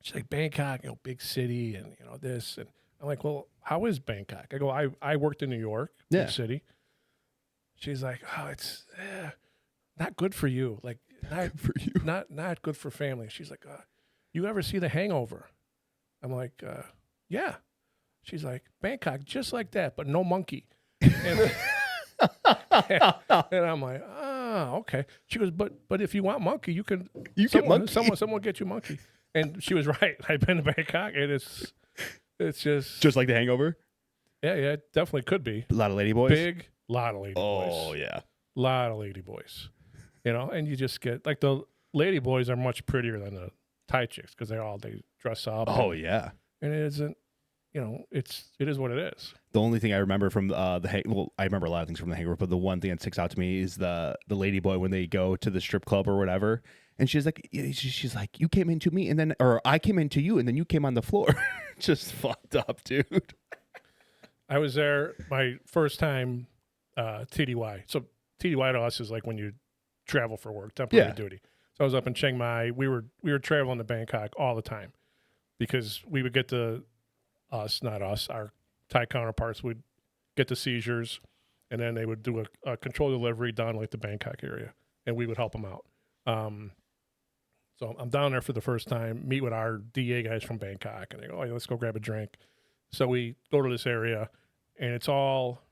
she's like, "Bangkok, big city, and this." And I'm like, "Well, how is Bangkok?" I go, "I worked in New York, big city." She's like, "Oh, it's not good for you. Like, not for you. not good for family." She's like, "You ever see The Hangover?" I'm like, "Yeah." She's like, "Bangkok, just like that, but no monkey." And, and I'm like, "Oh, okay." She goes, "But if you want monkey, you can. You get monkey. Someone get you monkey." And she was right. I've been to Bangkok, and it's just like The Hangover. Yeah, it definitely could be. A lot of lady boys. Big, lot of lady boys. Oh yeah, lot of lady boys. And you just get like the lady boys are much prettier than the Thai chicks because they dress up. Oh yeah, and it isn't. It is what it is. The only thing I remember from I remember a lot of things from The Hangover, but the one thing that sticks out to me is the lady boy when they go to the strip club or whatever, and she's like, "You came into me, and then, or I came into you, and then you came on the floor." Just fucked up, dude. I was there my first time, TDY. So TDY to us is like when you travel for work, temporary duty. So I was up in Chiang Mai. We were traveling to Bangkok all the time because we would get our Thai counterparts would get the seizures, and then they would do a control delivery down like the Bangkok area, and we would help them out. So I'm down there for the first time, meet with our DEA guys from Bangkok, and they go, "Oh, yeah, let's go grab a drink." So we go to this area, and it's all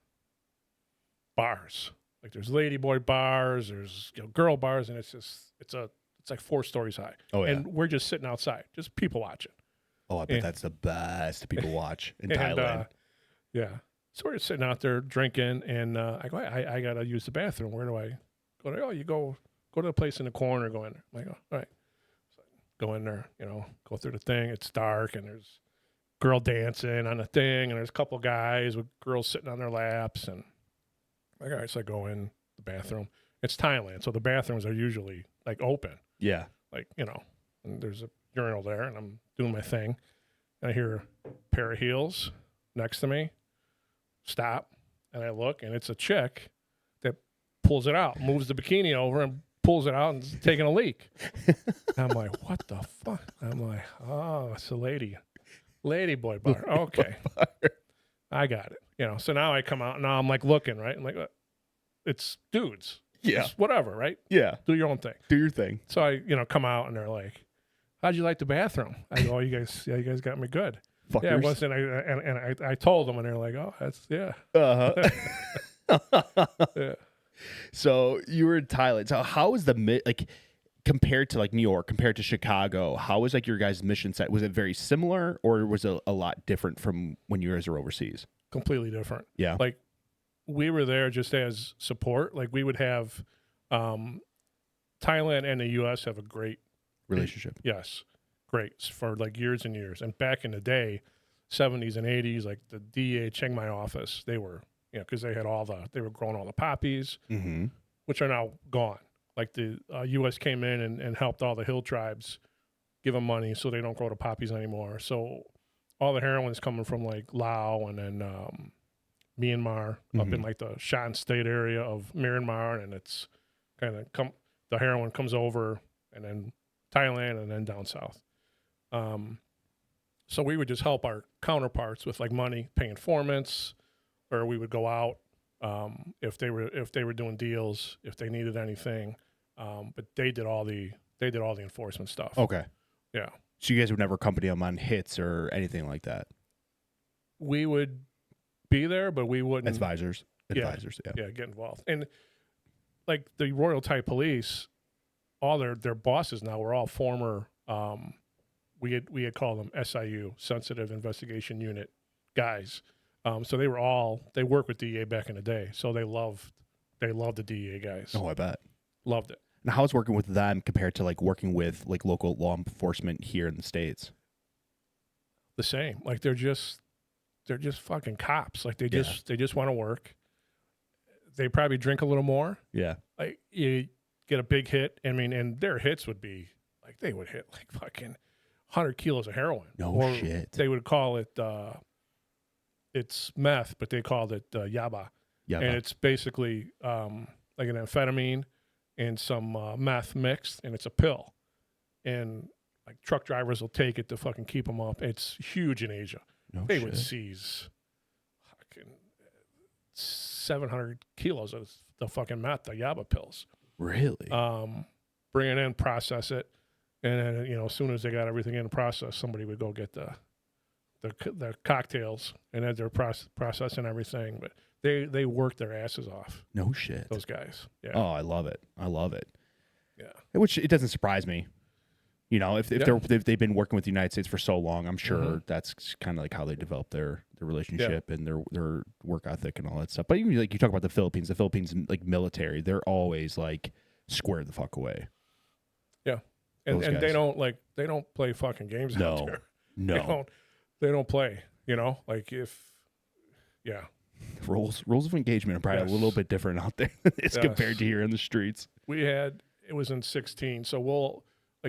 bars. Like there's ladyboy bars, there's girl bars, and it's like 4 stories high. Oh yeah. And we're just sitting outside, just people watching. Oh, I bet that's the best people watch in Thailand. Yeah. So we're just sitting out there drinking, and I go, I got to use the bathroom. Where do I go? Oh, you go to the place in the corner, go in there. I'm like, "Oh, all right." So I go in there, go through the thing. It's dark, and there's girl dancing on the thing, and there's a couple guys with girls sitting on their laps. And like, all right, so I go in the bathroom. It's Thailand, so the bathrooms are usually like open. Yeah. Like, and there's a urinal there, and I'm doing my thing, and I hear a pair of heels next to me stop, and I look, and it's a chick that pulls it out, moves the bikini over and pulls it out and is taking a leak. I'm like, what the fuck? I'm like, oh, it's a lady boy bar. Okay. I got it. So now I come out, now I'm like looking, right? I'm like, it's dudes. Yeah. It's whatever, right? Yeah. Do your own thing. Do your thing. So I, come out, and they're like, "How'd you like the bathroom?" I go, "Oh, you guys got me good." Fuckers. Yeah, it wasn't. I told them, and they're like, "Oh, that's yeah." Yeah. So you were in Thailand. So how was compared to like New York, compared to Chicago? How was like your guys' mission set? Was it very similar, or was it a lot different from when you guys were overseas? Completely different. Yeah. Like we were there just as support. Like we would have Thailand and the U.S. have a great relationship. Yes. Great. For like years and years. And back in the day, 70s and 80s, like the DEA Chiang Mai office, they were, because they were growing all the poppies, which are now gone. Like the U.S. came in and helped all the hill tribes, give them money so they don't grow the poppies anymore. So all the heroin's coming from like Laos and then Myanmar, up in like the Shan State area of Myanmar, and it's kind of the heroin comes over, and then Thailand, and then down south. So we would just help our counterparts with like money, paying informants, or we would go out if they were doing deals, if they needed anything. But they did all the enforcement stuff. Okay. Yeah. So you guys would never accompany them on hits or anything like that? We would be there, but we wouldn't. Advisors. Yeah, get involved. And like the Royal Thai Police, all their bosses now were all former. We had called them SIU, Sensitive Investigation Unit guys. So they worked with DEA back in the day. So they loved the DEA guys. Oh, I bet. Loved it. Now, how's working with them compared to like working with like local law enforcement here in the States? The same. Like they're just fucking cops. Like they just want to work. They probably drink a little more. Yeah. Like you get a big hit. I mean, and their hits would be like they would hit like fucking 100 kilos of heroin. No shit. They would call it it's meth, but they called it yaba. Yeah. And it's basically like an amphetamine and some meth mixed, and it's a pill. And like truck drivers will take it to fucking keep them up. It's huge in Asia. No They shit. would seize fucking 700 kilos of the fucking meth, the yaba pills. Really? Bring it in, process it, and then, as soon as they got everything in process, somebody would go get the cocktails, and then they're processing everything. But they work their asses off. No shit. Those guys. Yeah. Oh, I love it. I love it. Yeah. Which it doesn't surprise me. If they've been working with the United States for so long, I'm sure that's kind of like how they develop their relationship and their work ethic and all that stuff. But even like you talk about the Philippines like military, they're always like squared the fuck away. Yeah. And Those they guys. they don't play fucking games out there. No. They don't play, like Rules of engagement are probably a little bit different out there as compared to here in the streets. it was in 16. So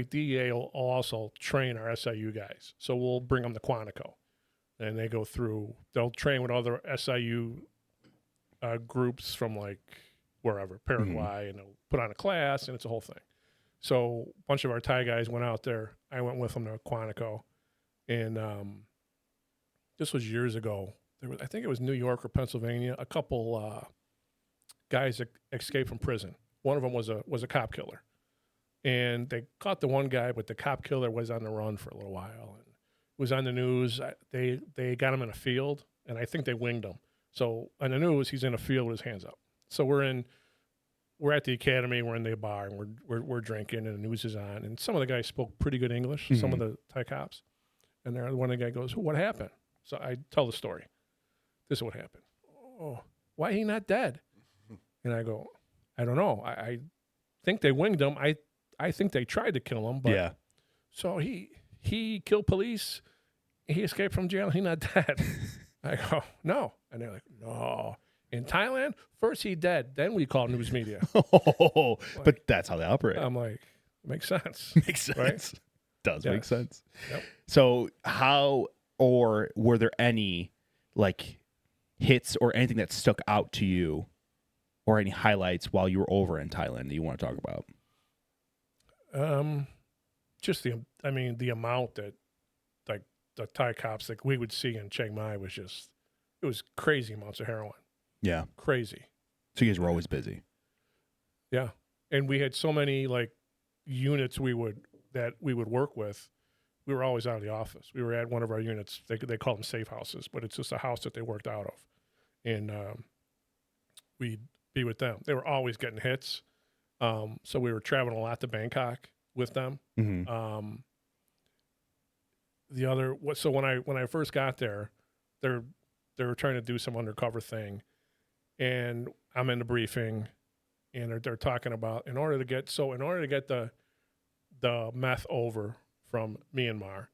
DEA will also train our SIU guys. So we'll bring them to Quantico, and they'll train with other SIU groups from like wherever, Paraguay, and they'll put on a class, and it's a whole thing. So a bunch of our Thai guys went out there. I went with them to Quantico, and this was years ago. I think it was New York or Pennsylvania. A couple guys escaped from prison. One of them was a cop killer, and they caught the one guy, but the cop killer was on the run for a little while, and it was on the news. They got him in a field, and I think they winged him. So on the news, he's in a field with his hands up. So we're at the academy, we're in the bar, and we're drinking, and the news is on, and some of the guys spoke pretty good English, some of the Thai cops, and one of the guy goes, "What happened?" So I tell the story. This is what happened. Oh, why he not dead? And I go, I don't know. I think they winged him. I think they tried to kill him, but Yeah. So he killed police. He escaped from jail. He not dead. I go, no. And they're like, no. In Thailand, first he dead, then we call news media. But that's how they operate. I'm like, makes sense. Makes sense. Right? Does make sense. Yep. So were there any like hits or anything that stuck out to you or any highlights while you were over in Thailand that you want to talk about? Just the amount that like the Thai cops like we would see in Chiang Mai was it was crazy amounts of heroin. Yeah. Crazy. So you guys were always busy. Yeah. And we had so many like units we would work with. We were always out of the office. We were at one of our units. They call them safe houses, but it's just a house that they worked out of. And we'd be with them. They were always getting hits. So we were traveling a lot to Bangkok with them. Mm-hmm. So when I first got there, they were trying to do some undercover thing, and I'm in the briefing, and they're talking about in order to get the meth over from Myanmar,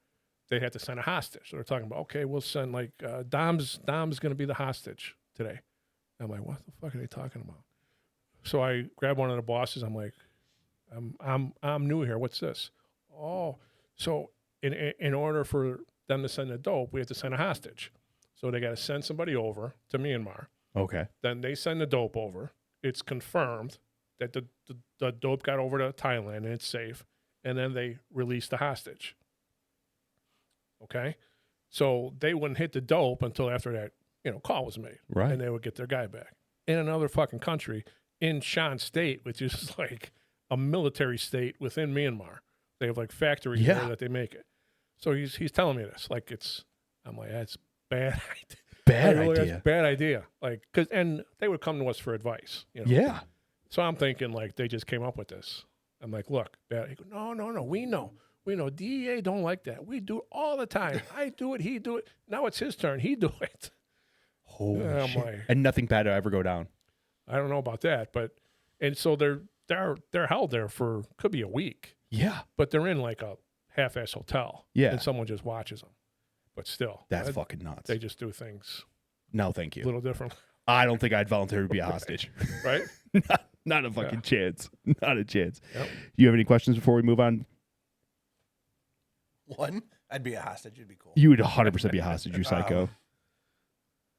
they had to send a hostage. So they're talking about, okay, we'll send like Dom's going to be the hostage today. I'm like, what the fuck are they talking about? So I grab one of the bosses. I'm like, I'm new here. What's this? Oh, so in order for them to send the dope, we have to send a hostage. So they got to send somebody over to Myanmar. Okay. Then they send the dope over. It's confirmed that the dope got over to Thailand and it's safe. And then they release the hostage. Okay? So they wouldn't hit the dope until after that, call was made. Right. And they would get their guy back. In another fucking country, in Shan State, which is like a military state within Myanmar. They have like factories there that they make it. So he's telling me this. Like I'm like, that's bad idea. Bad idea. That's bad idea. Like, and they would come to us for advice. Yeah. So I'm thinking like they just came up with this. I'm like, look, bad. He goes, no, we know. DEA don't like that. We do it all the time. I do it, he do it. Now it's his turn. He do it. Holy shit. Like, and nothing bad will ever go down. I don't know about that, and so they're held there for could be a week. Yeah. But they're in like a half-ass hotel. Yeah. And someone just watches them. But still, That's fucking nuts. They just do things No, thank a you. little different. I don't think I'd volunteer to be a hostage. Right? Not a fucking chance. Not a chance. Yep. You have any questions before we move on? One, I'd be a hostage. It'd be cool. You would 100% be a hostage, you psycho.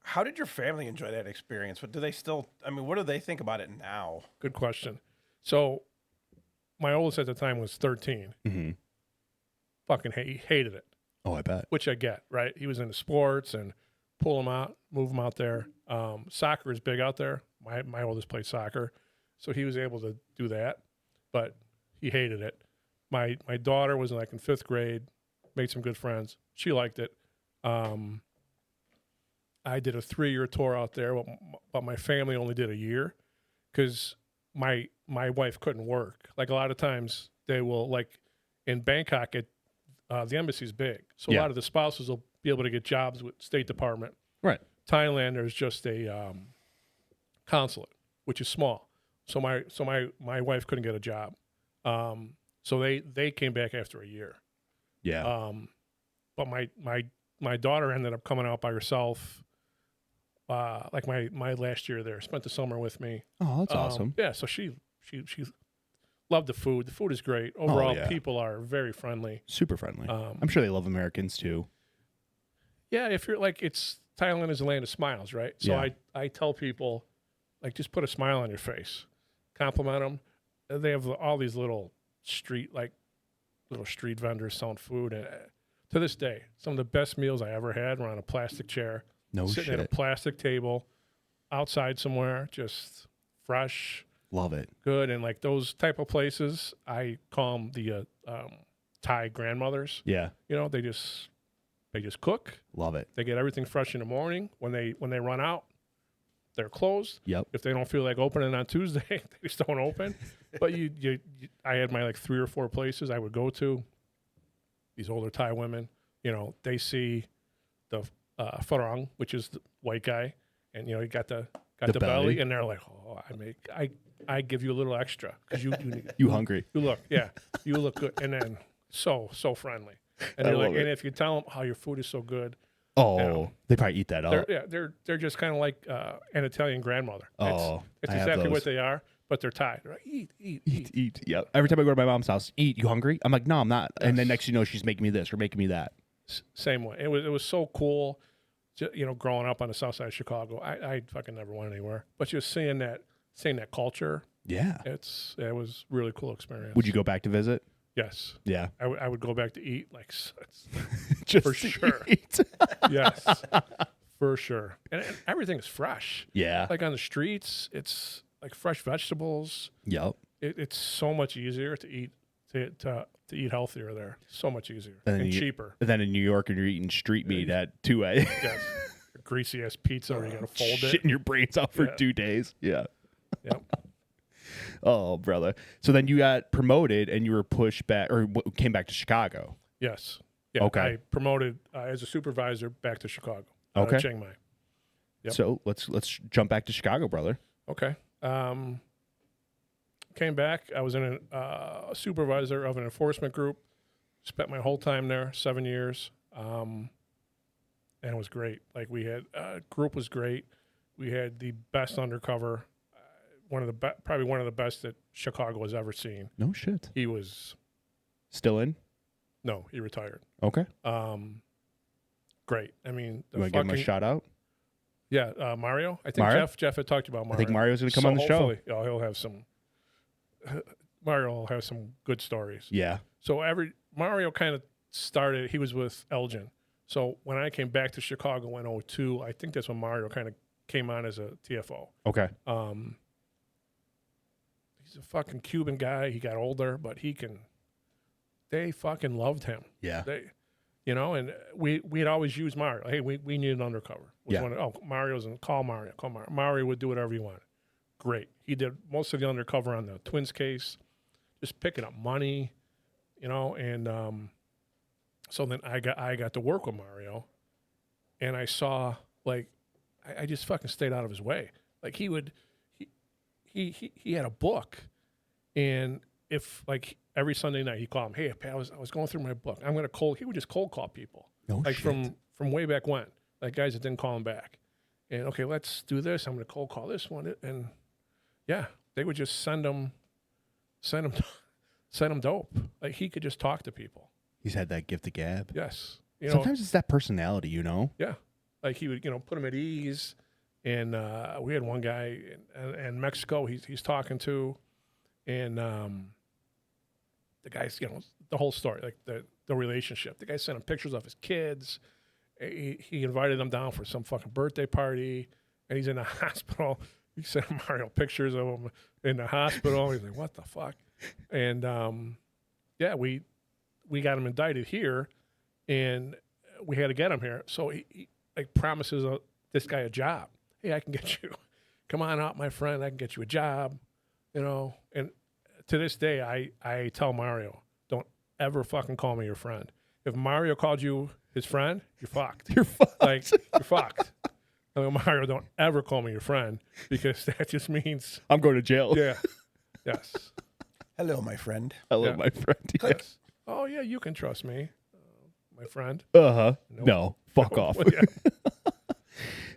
How did your family enjoy that experience? What do they still? I mean, what do they think about it now? Good question. So my oldest at the time was 13. Mm-hmm. Fucking hated it, Oh, I bet. which I get, right? He was into sports and pull him out, move him out there. Soccer is big out there. My oldest played soccer, so he was able to do that, but he hated it. My daughter was like in 5th grade, made some good friends. She liked it. I did a 3-year tour out there, but my family only did a year because my wife couldn't work. Like a lot of times they will, like in Bangkok, the embassy's big, so a lot of the spouses will be able to get jobs with State Department. Right. Thailand, there's just a consulate, which is small. So my wife couldn't get a job. So they came back after a year. Yeah. But my daughter ended up coming out by herself. Like my last year there, spent the summer with me. Oh, that's awesome. Yeah, so she loved the food. The food is great. Overall, yeah. people are very friendly. Super friendly. I'm sure they love Americans too. Yeah, if you're like, Thailand is a land of smiles, right? So Yeah. I tell people, like, just put a smile on your face, compliment them. They have all these little street vendors selling food, and to this day, some of the best meals I ever had were on a plastic chair, No sitting shit. at a plastic table, outside somewhere, just fresh, Love it. good, and like those type of places, I call them the Thai grandmothers. Yeah. You know, they just cook. Love it. They get everything fresh in the morning. When they run out, they're closed. Yep. If they don't feel like opening on Tuesday, they just don't open. But I had my like 3 or 4 places I would go to. These older Thai women, they see the farang, which is the white guy, and you got the belly, and they're like, oh, I give you a little extra because You hungry? you look good, and then so friendly, and I they're like, love it. and if you tell them how your food is so good. Oh, they probably eat that up. They're just kind of like an Italian grandmother. Oh, it's I have exactly those. what they are, but they're Thai. They're like, eat. Yep. Every time I go to my mom's house, eat. You hungry? I'm like, no, I'm not. And then next, she's making me this or making me that. Same way. It was so cool, growing up on the south side of Chicago. I fucking never went anywhere, but just seeing that culture, Yeah. it was really cool experience. Would you go back to visit? Yes, Yeah. I would go back to eat Just for to sure. eat. Yes, for sure. And everything is fresh. Yeah. Like on the streets, it's like fresh vegetables. Yep. It's so much easier to eat to eat healthier there. So much easier And and then cheaper. And then in New York, and you're eating street meat at 2 a.m. Yes, greasy ass pizza where you gotta fold it. Shitting your brains out for Yeah. 2 days. Yeah. Yep. Oh, brother. So then you got promoted and you were pushed back or came back to Chicago. Yes. Yeah. Okay. I promoted as a supervisor back to Chicago. out of Okay. Chiang Mai. Yep. So let's jump back to Chicago, brother. Okay. Came back. I was in a supervisor of an enforcement group. Spent my whole time there, 7 years, and it was great. Like we had group was great. We had the best undercover, probably one of the best that Chicago has ever seen. No shit. He was Still in? he retired. Okay. Great. I mean, You want to give him a shout out? Yeah, Mario. I think Mario? Jeff had talked about Mario. I think Mario's going to come on the show. hopefully, he'll have some. Mario will have some good stories. Yeah. So Mario kind of started. He was with Elgin. So when I came back to Chicago in 2002, I think that's when Mario kind of came on as a TFO. Okay. He's a fucking Cuban guy. He got older, but they fucking loved him. Yeah. And we'd always use Mario. Hey, we need an undercover. Yeah. Mario's in. Call Mario. Mario would do whatever you wanted. Great. He did most of the undercover on the Twins case, just picking up money, and so then I got to work with Mario, and I saw I just fucking stayed out of his way. Like he had a book, and if every Sunday night he called him, hey, I was going through my book. I'm gonna he would just cold call people. No shit. From way back when, guys that didn't call him back, and okay, let's do this. I'm gonna cold call this one, and yeah, they would just send him dope. Like he could just talk to people. He's had that gift of gab. Yes, Sometimes it's that personality, Yeah, Like he would, put him at ease. And we had one guy in Mexico he's talking to, and the guy's, the whole story, like the relationship. The guy sent him pictures of his kids. He invited them down for some fucking birthday party, and he's in the hospital. He sent Mario pictures of him in the hospital. He's like, what the fuck? And we got him indicted here, and we had to get him here. So he like promises this guy a job. Hey, I can get you. Come on out, my friend. I can get you a job. And to this day, I tell Mario, don't ever fucking call me your friend. If Mario called you his friend, you're fucked. You're fucked. Like, you're fucked. I mean, Mario, don't ever call me your friend, because that just means, I'm going to jail. yeah, yes, Hello, my friend. Hello, Yeah. my friend. Yeah. yes. Oh, yeah, you can trust me, my friend. Uh-huh. Nope. No, fuck off. Yeah.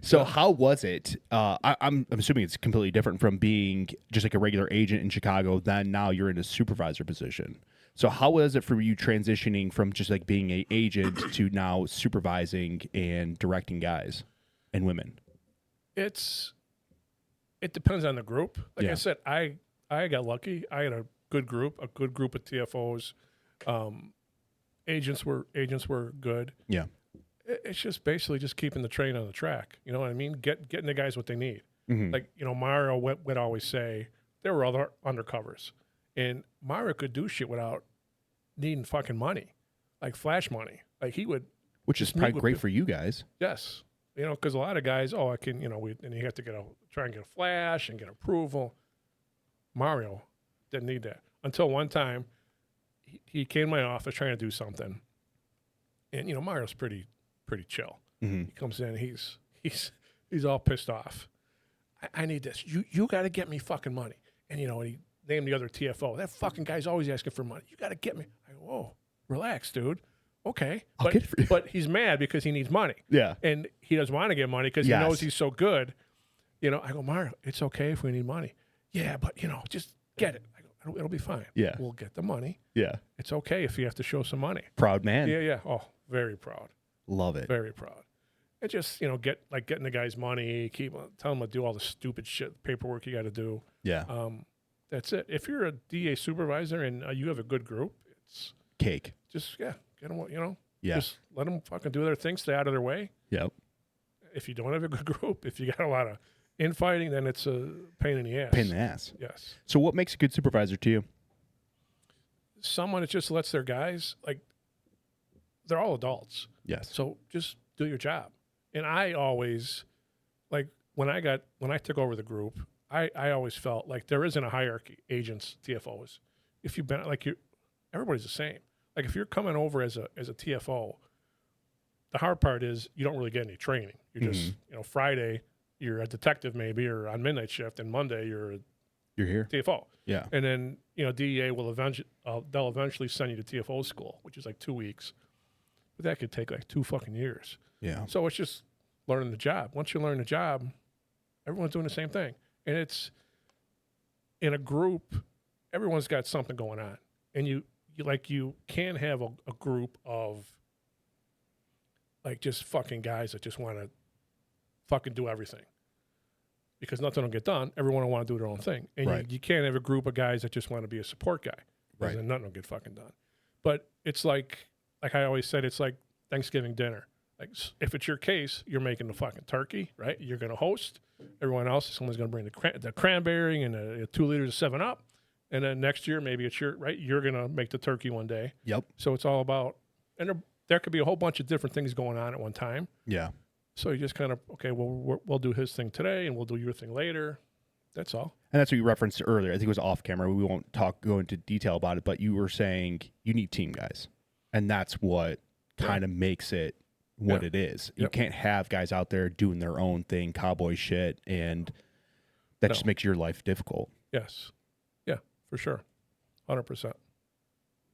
So how was it? I'm assuming it's completely different from being just like a regular agent in Chicago. Then now you're in a supervisor position. So how was it for you transitioning from just like being an agent to now supervising and directing guys and women? It depends on the group. Like Yeah. I said, I got lucky. I had a good group of TFOs. Agents were good. Yeah. It's just basically just keeping the train on the track. You know what I mean? Getting the guys what they need. Mhm. Like, Mario would always say there were other undercovers, and Mario could do shit without needing fucking money, like flash money. Like he would, Which is just meet probably with great for you guys. yes, because a lot of guys, I can, and you have to try and get a flash and get approval. Mario didn't need that until one time he came to my office trying to do something, and Mario's pretty chill. Mm-hmm. He comes in, he's all pissed off. I need this. You got to get me fucking money. And he named the other TFO. That fucking guy's always asking for money. You got to get me. I go, whoa, relax, dude. Okay, I'll get it for you. But he's mad because he needs money, Yeah. and he doesn't want to get money because Yes. he knows he's so good. I go, Mario, it's okay if we need money. Yeah, but just get it. I go, it'll be fine. Yeah. We'll get the money. Yeah. It's okay if you have to show some money. Proud man. Yeah. Oh, very proud. Love it. Very proud. And just, getting the guy's money, tell him to do all the stupid shit, paperwork you got to do. Yeah. That's it. If you're a DEA supervisor and you have a good group, it's Cake. just, get them, Yeah. just let them fucking do their thing, stay out of their way. Yep. If you don't have a good group, if you got a lot of infighting, then it's a pain in the ass. Pain in the ass. Yes. So what makes a good supervisor to you? Someone that just lets their guys, they're all adults. Yes. So just do your job. And I always, when I took over the group, I always felt like there isn't a hierarchy, agents, TFOs. If you've been, everybody's the same. Like if you're coming over as a TFO, the hard part is you don't really get any training. You're just, Friday, you're a detective maybe, or on midnight shift, and Monday you're a You're here. TFO. Yeah. And then, DEA will they'll eventually send you to TFO school, which is 2 weeks. But that could take 2 fucking years. Yeah. So it's just learning the job. Once you learn the job, everyone's doing the same thing. And it's in a group, everyone's got something going on. And you can't have a group of just fucking guys that just want to fucking do everything. Because nothing will get done. Everyone will want to do their own thing. And Right. you can't have a group of guys that just want to be a support guy. Right. Then nothing will get fucking done. But it's like I always said, it's like Thanksgiving dinner. If it's your case, you're making the fucking turkey, right? You're going to host. Everyone else, someone's going to bring the cranberry and 2 liters of 7-Up. And then next year, maybe it's right? You're going to make the turkey one day. Yep. So it's all about, and there could be a whole bunch of different things going on at one time. Yeah. So you just kind of, okay, well, we'll do his thing today and we'll do your thing later. That's all. And that's what you referenced earlier. I think it was off camera. We won't go into detail about it, but you were saying you need team guys. And that's what kind of makes it what it is. You can't have guys out there doing their own thing, cowboy shit, and that just makes your life difficult. Yes. Yeah, for sure. 100%.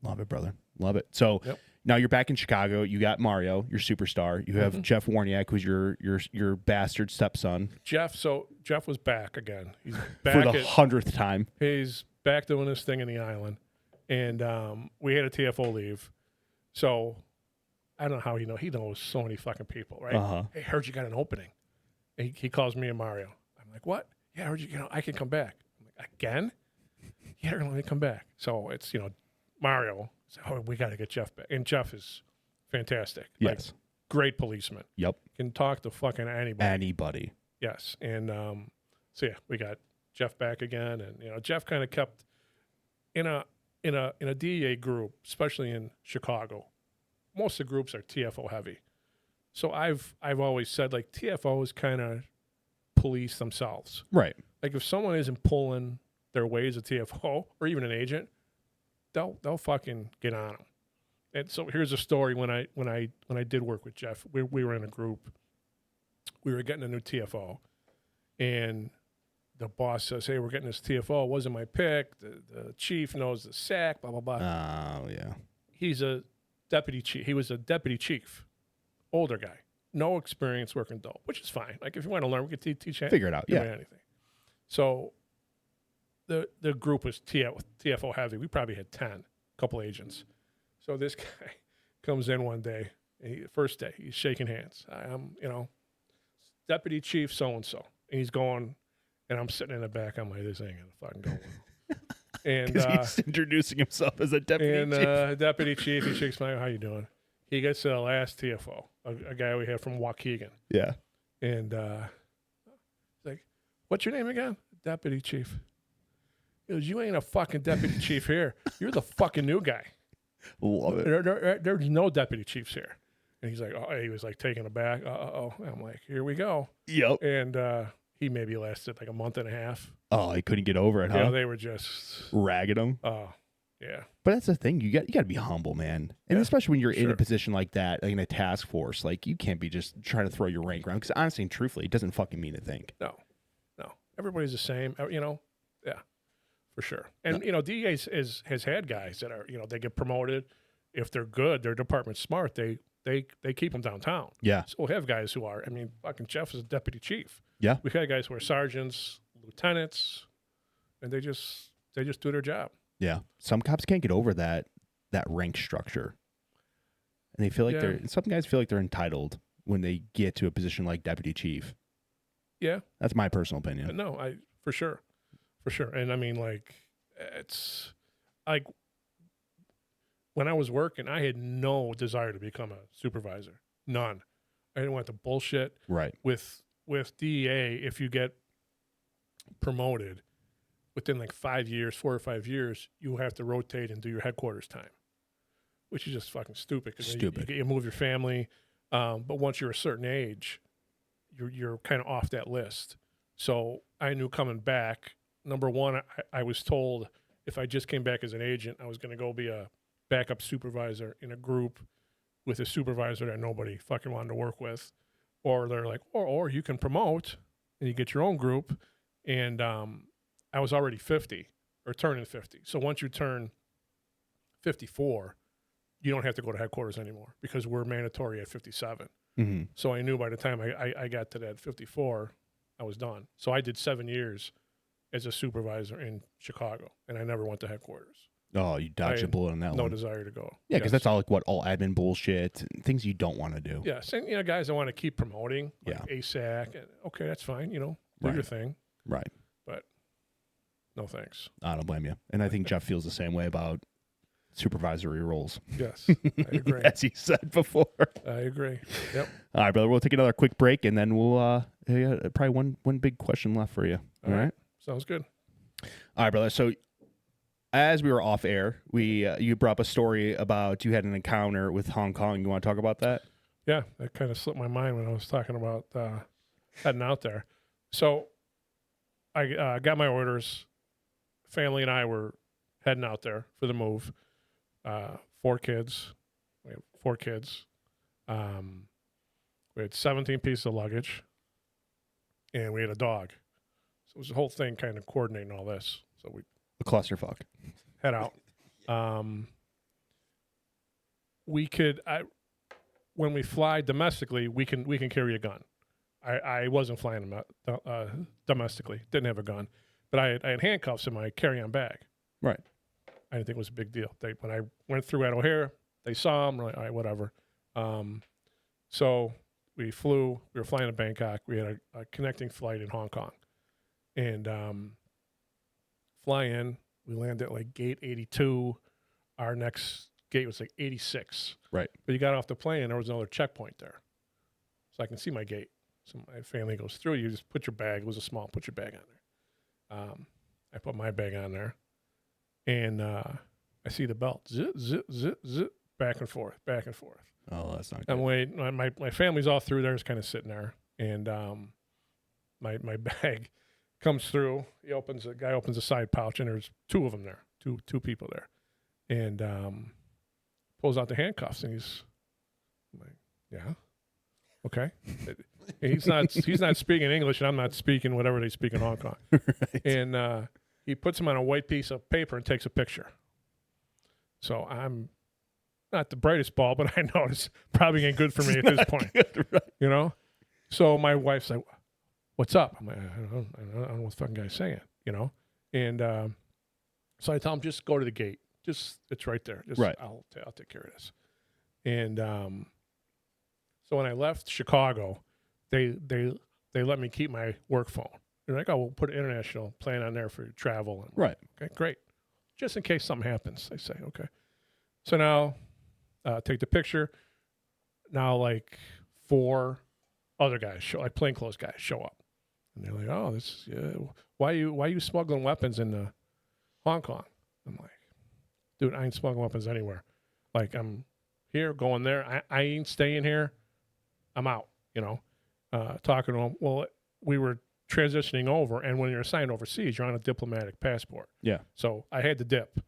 Love it, brother. Love it. So now you're back in Chicago. You got Mario, your superstar. You have Jeff Warniak, who's your bastard stepson. Jeff was back again. He's back For the 100th time. He's back doing his thing in the island. And we had a TFO leave. So I don't know how he knows so many fucking people, right? Uh-huh. Hey, heard you got an opening. And he calls me and Mario. I'm like, what? Yeah, I heard I can come back. I'm like, again? Yeah, let me come back. So it's, Mario. So, we got to get Jeff back. And Jeff is fantastic. Like, Yes. great policeman. Yep. Can talk to fucking anybody. Anybody. Yes. And so yeah, we got Jeff back again. And Jeff kind of kept in a DEA group, especially in Chicago. Most of the groups are TFO heavy. So I've always said, like, TFOs kind of police themselves. Right. Like, if someone isn't pulling their way as a TFO or even an agent, they'll fucking get on them. And so here's a story. When I did work with Jeff, we were in a group. We were getting a new TFO, and the boss says, "Hey, we're getting this TFO. It wasn't my pick. The chief knows the sack. Blah blah blah." Oh yeah. He's a deputy chief. He was a deputy chief, older guy, no experience working dope, which is fine. Like, if you want to learn, we could teach you. Figure it out. Yeah. Anything. So the group was TFO heavy. We probably had 10, a couple agents. So this guy comes in one day, and first day, he's shaking hands. I'm, deputy chief so-and-so. And he's going, and I'm sitting in the back. I'm like, this ain't going to fucking go well. And Because he's introducing himself as a deputy chief. Deputy chief, he shakes my hand, how you doing? He gets to the last TFO, a guy we had from Waukegan. Yeah. And he's like, what's your name again? Deputy chief. He goes, you ain't a fucking deputy chief here. You're the fucking new guy. Love it. There's no deputy chiefs here. And he's like, oh, he was like taken aback. Uh-oh. I'm like, here we go. Yep. And he maybe lasted like a month and a half. Oh, he couldn't get over it, huh? They were just ragging him. Oh, yeah. But that's the thing. You got to be humble, man. And especially when you're in Sure. a position like that, like in a task force, like you can't be just trying to throw your rank around. Because honestly and truthfully, it doesn't fucking mean a thing. No. Everybody's the same. Yeah, for sure. And DEA has had guys that are they get promoted. If they're good, their department's smart. They keep them downtown. Yeah. So we have guys who are. I mean, fucking Jeff is a deputy chief. Yeah. We've had guys who are sergeants, lieutenants, and they just do their job. Yeah. Some cops can't get over that rank structure. And they feel like some guys feel like they're entitled when they get to a position like deputy chief. Yeah. That's my personal opinion. No, for sure. And I mean, like, it's like when I was working, I had no desire to become a supervisor. None. I didn't want the bullshit. Right. With DEA, if you get promoted within like 4 or 5 years, you have to rotate and do your headquarters time, which is just fucking stupid. Stupid. You move your family, but once you're a certain age, you're kind of off that list. So I knew coming back, number one, I was told if I just came back as an agent, I was going to go be a backup supervisor in a group with a supervisor that nobody fucking wanted to work with. Or they're like, or you can promote and you get your own group. And I was already 50 or turning 50. So once you turn 54, you don't have to go to headquarters anymore because we're mandatory at 57. Mm-hmm. So I knew by the time I got to that 54, I was done. So I did 7 years as a supervisor in Chicago, and I never went to headquarters. Oh, you dodged a bullet on that No one. desire to go. Yeah, because that's all all admin bullshit, things you don't want to do. Yes, and guys, I want to keep promoting, like ASAC. And, okay, that's fine. Do your thing. Right. But no thanks. I don't blame you. And I think Jeff feels the same way about supervisory roles. Yes, I agree. As he said before. I agree. Yep. All right, brother. We'll take another quick break, and then we'll probably one big question left for you. All right. Sounds good. All right, brother. So as we were off air, you brought up a story about you had an encounter with Hong Kong. You want to talk about that? Yeah, that kind of slipped my mind when I was talking about heading out there. So I got my orders. Family and I were heading out there for the move. 4 kids. We have 4 kids. We had 17 pieces of luggage, and we had a dog. So it was the whole thing kind of coordinating all this. So we A clusterfuck. head out. We could, when we fly domestically, we can carry a gun. I wasn't flying domestically, didn't have a gun, but I had handcuffs in my carry-on bag. Right. I didn't think it was a big deal. When I went through at O'Hare, they saw them. Like, all right, whatever. So we were flying to Bangkok. We had a connecting flight in Hong Kong. And fly in, we landed at like gate 82. Our next gate was like 86. Right. But you got off the plane and there was another checkpoint there. So I can see my gate. So my family goes through. You just put your bag. It was a small. Put your bag on there. I put my bag on there. And I see the belt. Zip, zip, zip, zip. Back and forth, back and forth. Oh, that's not good. I'm waiting. My family's all through there, just kind of sitting there, and my bag comes through. The guy opens a side pouch, and there's two of them there, two people there, and pulls out the handcuffs, and he's like, yeah, okay. He's not speaking English, and I'm not speaking whatever they speak in Hong Kong. Right. And he puts them on a white piece of paper and takes a picture. So I'm not the brightest ball, but I know it's probably ain't good for me at this point. Good, right. You know? So my wife's like, what's up? I'm like, I don't know what the fucking guy's saying, you know? And so I tell him, just go to the gate. It's right there. Right. I'll take care of this. And so when I left Chicago, they let me keep my work phone. They're like, oh, we'll put an international plan on there for your travel. And, Right. okay, great. Just in case something happens, they say, okay. So now take the picture. Now, like 4 other guys, like plainclothes guys, show up. And they're like, oh, why are you smuggling weapons into Hong Kong? I'm like, dude, I ain't smuggling weapons anywhere. Like, I'm here, going there. I ain't staying here. I'm out, you know. Talking to them. Well, we were transitioning over, and when you're assigned overseas, you're on a diplomatic passport. Yeah. So I had to dip.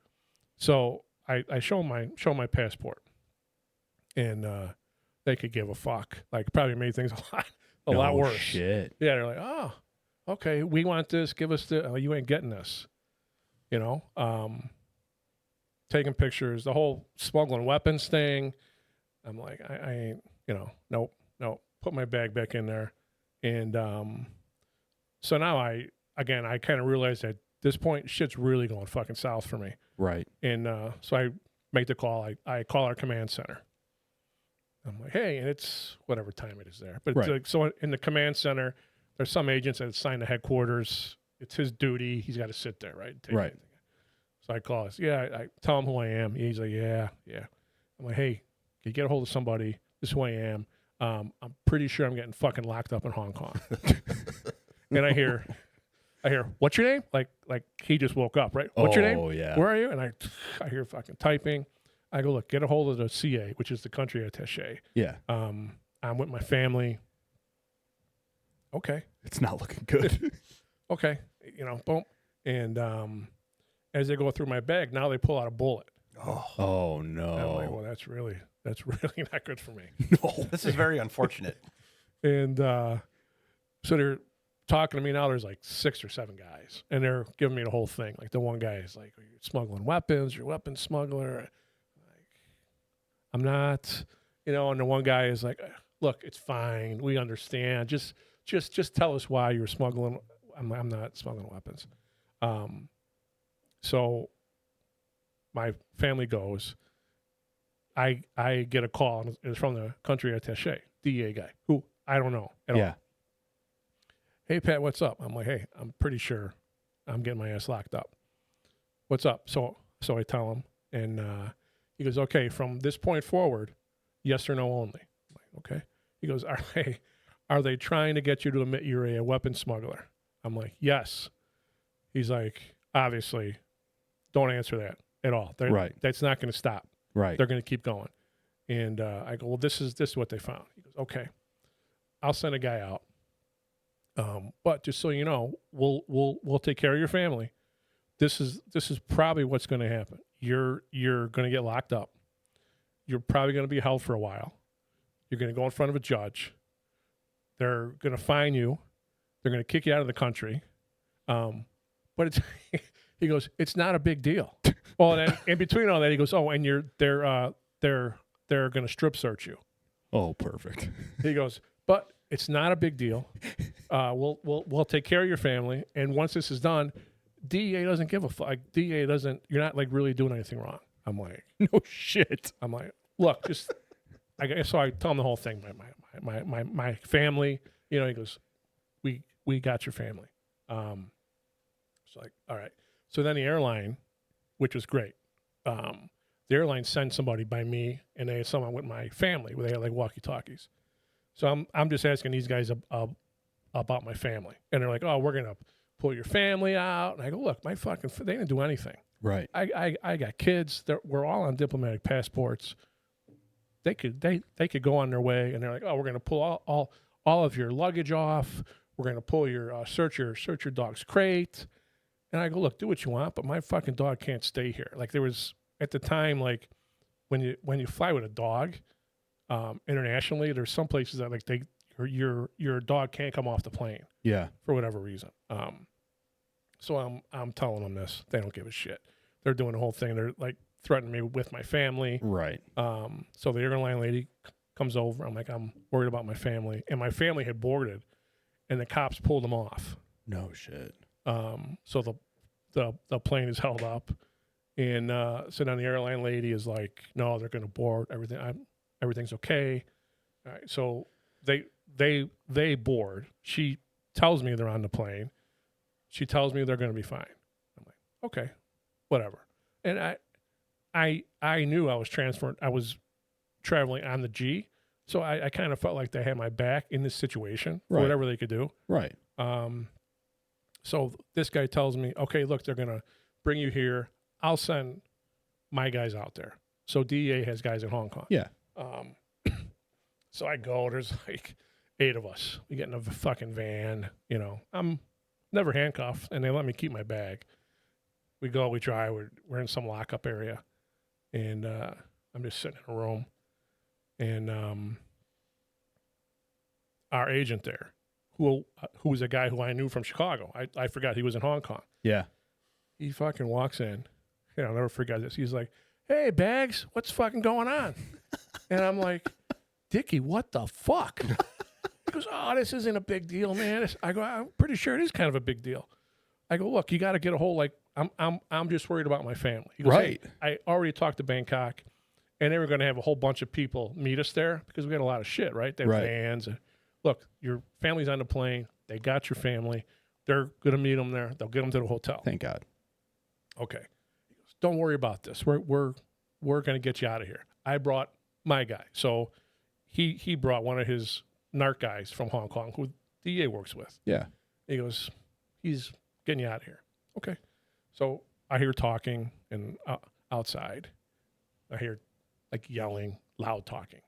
So I show my passport, and they could give a fuck. Like, probably made things a lot worse. Shit. Yeah, they're like, oh, okay, we want this. Give us the. Oh, you ain't getting this. You know, taking pictures, the whole smuggling weapons thing. I'm like, I ain't. You know, nope. Put my bag back in there, and so now I kind of realized at this point shit's really going fucking south for me. Right. And so I make the call. I call our command center. I'm like, hey, and it's whatever time it is there. But it's Right. like, so in the command center, there's some agents that assign to headquarters. It's his duty. He's got to sit there, right? Take Right. everything. So I call us. Yeah, I tell him who I am. He's like, yeah. I'm like, hey, can you get a hold of somebody? This is who I am. I'm pretty sure I'm getting fucking locked up in Hong Kong. And I hear, what's your name? Like he just woke up, right? What's your name? Oh, yeah. Where are you? And I hear fucking typing. I go, look, get a hold of the CA, which is the country attaché. Yeah. I'm with my family. Okay. It's not looking good. Okay. You know, boom. And as they go through my bag, now they pull out a bullet. Oh, no. And I'm like, well, that's really not good for me. No. This is very unfortunate. And so they're talking to me now. There's like 6 or 7 guys, and they're giving me the whole thing. Like the one guy is like, "Are you smuggling weapons? You're a weapons smuggler." Like, I'm not, you know. And the one guy is like, "Look, it's fine. We understand. Just tell us why you're smuggling." I'm not smuggling weapons. So my family goes. I get a call, and it's from the country attaché, DEA guy, who I don't know at all. Hey, Pat, what's up? I'm like, hey, I'm pretty sure I'm getting my ass locked up. What's up? So I tell him, and he goes, okay, from this point forward, yes or no only. I'm like, okay. He goes, are they trying to get you to admit you're a weapons smuggler? I'm like, yes. He's like, obviously, don't answer that at all. Right. That's not going to stop. Right. They're going to keep going. And I go, well, this is what they found. He goes, okay, I'll send a guy out. But just so you know, we'll take care of your family. This is probably what's going to happen. You're going to get locked up. You're probably going to be held for a while. You're going to go in front of a judge. They're going to fine you. They're going to kick you out of the country. But it's he goes, it's not a big deal. Well, and then in between all that, he goes, oh, and they're going to strip search you. Oh, perfect. He goes, but it's not a big deal. We'll take care of your family, and once this is done, DEA doesn't give a fuck. Like, DEA doesn't. You're not like really doing anything wrong. I'm like, No shit. I'm like, look, just so I tell him the whole thing. My family, you know, he goes, we got your family. It's like, all right. So then the airline, which was great, the airline sent somebody by me, and they had someone with my family where they had like walkie-talkies. So I'm just asking these guys about my family, and they're like, oh, we're gonna pull your family out. And I go, look, they didn't do anything. Right. I got kids. We're all on diplomatic passports. They could go on their way, and they're like, oh, we're gonna pull all of your luggage off. We're gonna pull your search your dog's crate. And I go, look, do what you want, but my fucking dog can't stay here. Like there was at the time, like when you fly with a dog internationally, there's some places that like your dog can't come off the plane. Yeah. For whatever reason. So I'm telling them this. They don't give a shit. They're doing the whole thing. They're like threatening me with my family. Right. So the airline lady comes over. I'm like, I'm worried about my family, and my family had boarded, and the cops pulled them off. No shit. So the plane is held up, and so then the airline lady is like, no, they're going to board everything's okay. All right, so they board. She tells me they're on the plane. She tells me they're going to be fine. I'm like, okay, whatever. And I knew I was transferring. I was traveling on the G, so I kind of felt like they had my back in this situation for Right. whatever they could do. Right. So this guy tells me, okay, look, they're going to bring you here. I'll send my guys out there. So DEA has guys in Hong Kong. Yeah. So I go, there's like 8 of us. We get in a fucking van, you know. I'm never handcuffed, and they let me keep my bag. We go, we try, we're in some lockup area, and I'm just sitting in a room. And our agent there, who was a guy who I knew from Chicago. I forgot he was in Hong Kong. Yeah. He fucking walks in. You know, I'll never forget this. He's like, hey, Bags, what's fucking going on? And I'm like, Dickie, what the fuck? He goes, oh, this isn't a big deal, man. I go, I'm pretty sure it is kind of a big deal. I go, look, you got to get a whole, like, I'm just worried about my family. He goes, Right. hey, I already talked to Bangkok, and they were going to have a whole bunch of people meet us there because we got a lot of shit, right? They have Right. vans. Look, your family's on the plane. They got your family. They're going to meet them there. They'll get them to the hotel. Thank God. Okay. He goes, don't worry about this. We're going to get you out of here. I brought my guy. So he brought one of his narc guys from Hong Kong who DEA works with. Yeah. He goes, he's getting you out of here. Okay. So I hear talking and outside. I hear like yelling, loud talking.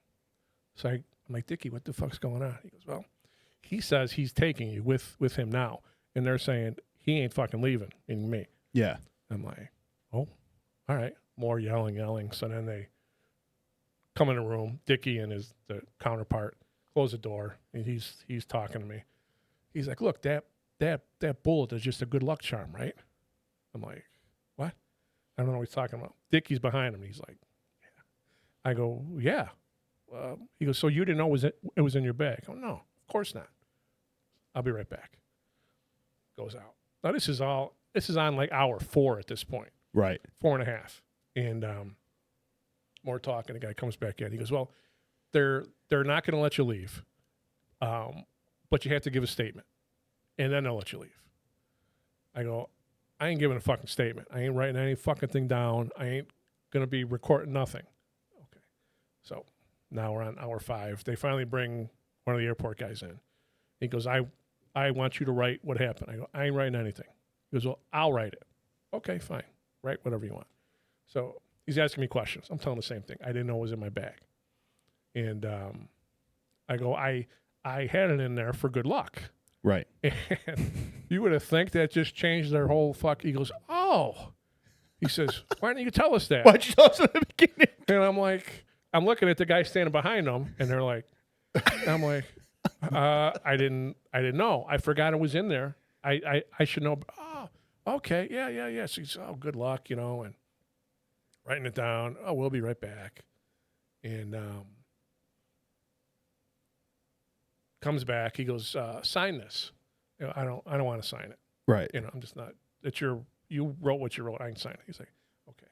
So I'm like, Dickie, what the fuck's going on? He goes, well, he says he's taking you with him now. And they're saying he ain't fucking leaving, meaning me. Yeah. I'm like, oh, all right. More yelling. So then they come in the room. Dickie and the counterpart close the door, and he's talking to me. He's like, look, that bullet is just a good luck charm, right? I'm like, what? I don't know what he's talking about. Dickie's behind him. He's like, yeah. I go, yeah. He goes, so you didn't know it was in your bag? I go, no, of course not. I'll be right back. Goes out. Now this is on like hour 4 at this point. Right. 4.5. And more talking. The guy comes back in. He goes, well, they're not going to let you leave, but you have to give a statement, and then they'll let you leave. I go, I ain't giving a fucking statement. I ain't writing any fucking thing down. I ain't going to be recording nothing. Okay. So now we're on hour 5. They finally bring one of the airport guys in. He goes, I want you to write what happened. I go, I ain't writing anything. He goes, well, I'll write it. Okay, fine. Write whatever you want. So he's asking me questions. I'm telling him the same thing. I didn't know it was in my bag. And I go, I had it in there for good luck. Right. And you would have think that just changed their whole fuck. He goes, oh. He says, why didn't you tell us that? Why'd you tell us in the beginning? And I'm like, I'm looking at the guy standing behind them, and they're like, I'm like, I didn't know. I forgot it was in there. I should know. Oh, okay. Yeah. So he says, oh, good luck, you know, and writing it down. Oh, we'll be right back. And comes back. He goes, sign this. You know, I don't want to sign it. Right. You know, I'm just not. It's you wrote what you wrote. I can sign it. He's like, okay.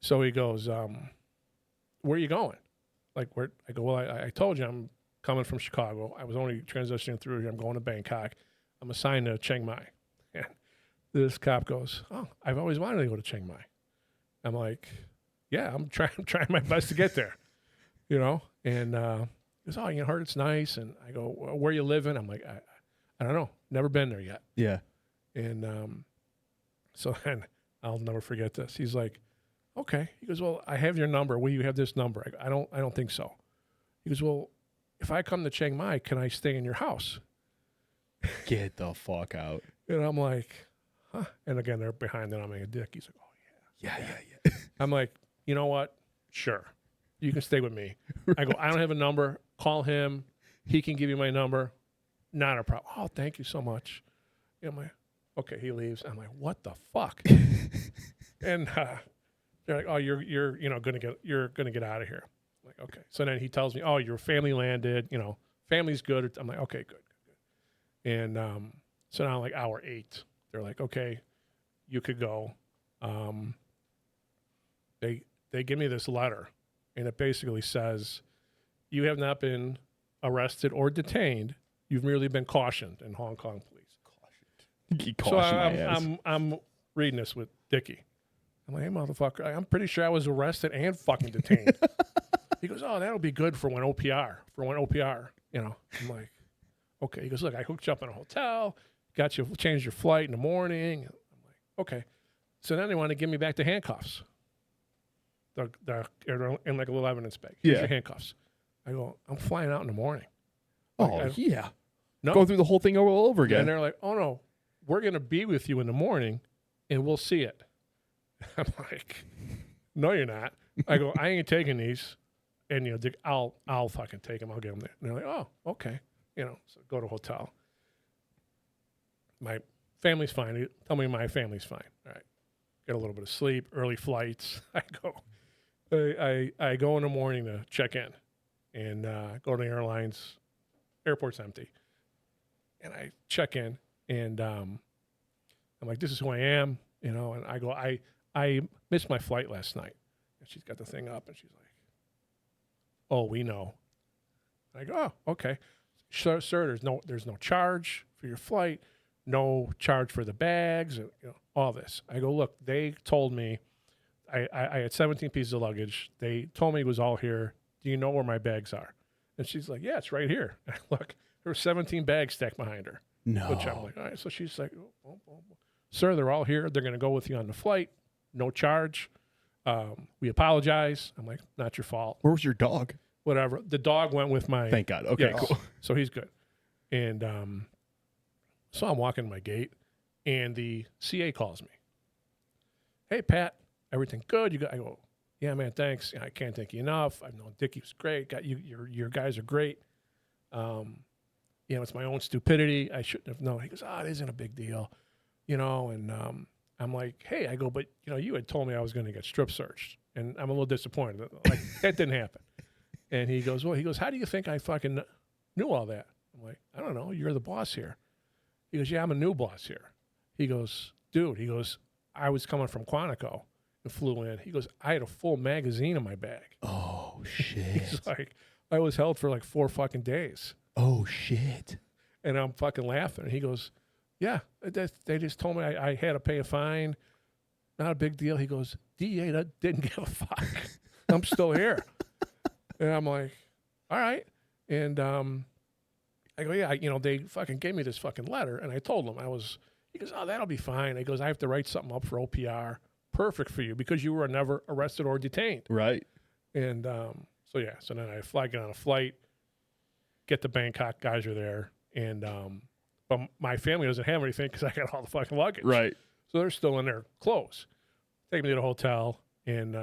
So he goes, where are you going? like, where? I go, well, I told you I'm coming from Chicago. I was only transitioning through here. I'm going to Bangkok. I'm assigned to Chiang Mai. And this cop goes, oh, I've always wanted to go to Chiang Mai. I'm like, yeah, I'm trying my best to get there, you know? And he goes, oh, you heard it's nice. And I go, well, where you living? I'm like, I don't know. Never been there yet. Yeah. And so then I'll never forget this. He's like, okay. He goes, well, I have your number. Will you have this number? I don't think so. He goes, well, if I come to Chiang Mai, can I stay in your house? Get the fuck out. And I'm like, huh? And again, they're behind and I'm like a dick. He's like, oh, Yeah. I'm like, you know what? Sure. You can stay with me. I go, I don't have a number. Call him. He can give you my number. Not a problem. Oh, thank you so much. And I'm like, okay, he leaves. I'm like, what the fuck? And they're like, oh, you're gonna get out of here. I'm like, okay. So then he tells me, oh, your family landed, family's good. I'm like, okay, good. And so now like hour 8, they're like, okay, you could go. They give me this letter, and it basically says, you have not been arrested or detained. You've merely been cautioned in Hong Kong police. So I'm reading this with Dickie. I'm like, hey, motherfucker, I'm pretty sure I was arrested and fucking detained. He goes, oh, that'll be good for when OPR. I'm like, okay. He goes, look, I hooked you up in a hotel, changed your flight in the morning. I'm like, okay. So then they want to give me back the handcuffs. They're in like a little evidence bag. Here's your handcuffs. I go, I'm flying out in the morning. Yeah. No. Go through the whole thing all over again. And they're like, oh, no, we're going to be with you in the morning, and we'll see it. I'm like, no, you're not. I go, I ain't taking these. And, I'll fucking take them. I'll get them there. And they're like, oh, okay. So go to hotel. My family's fine. Tell me my family's fine. All right. Get a little bit of sleep, early flights. I go in the morning to check in and go to the airlines. Airport's empty. And I check in and I'm like, this is who I am, and I go, I missed my flight last night. And she's got the thing up and she's like, oh, we know. I go, oh, okay. Sir, there's no charge for your flight, no charge for the bags, and, all this. I go, look, they told me I had 17 pieces of luggage. They told me it was all here. Do you know where my bags are? And she's like, yeah, it's right here. And I look, there were 17 bags stacked behind her. No. Which I'm like, all right. So she's like, oh. Sir, they're all here. They're going to go with you on the flight. No charge. We apologize. I'm like, not your fault. Where was your dog? Whatever. The dog went with my... Thank God. Okay, yes. cool. So he's good. And so I'm walking my gate, and the CA calls me. Hey, Pat, everything good? I go, yeah, man, thanks. I can't thank you enough. I've known Dickie was great. Your guys are great. It's my own stupidity. I shouldn't have known. He goes, it isn't a big deal. And I'm like, hey, I go, but, you had told me I was going to get strip searched. And I'm a little disappointed. Like, that didn't happen. And he goes, how do you think I fucking knew all that? I'm like, I don't know. You're the boss here. He goes, yeah, I'm a new boss here. He goes, dude, I was coming from Quantico and flew in. He goes, I had a full magazine in my bag. Oh, shit. He's like, I was held for like 4 fucking days. Oh, shit. And I'm fucking laughing. And he goes, yeah, they just told me I had to pay a fine. Not a big deal. He goes, DEA didn't give a fuck. I'm still here. And I'm like, all right. And I go, yeah, they fucking gave me this fucking letter. And I told him he goes, oh, that'll be fine. He goes, I have to write something up for OPR. Perfect for you because you were never arrested or detained. Right. And so then I get on a flight, get to Bangkok, guys are there. And but my family doesn't have anything because I got all the fucking luggage. Right. So they're still in their clothes. Take me to the hotel, and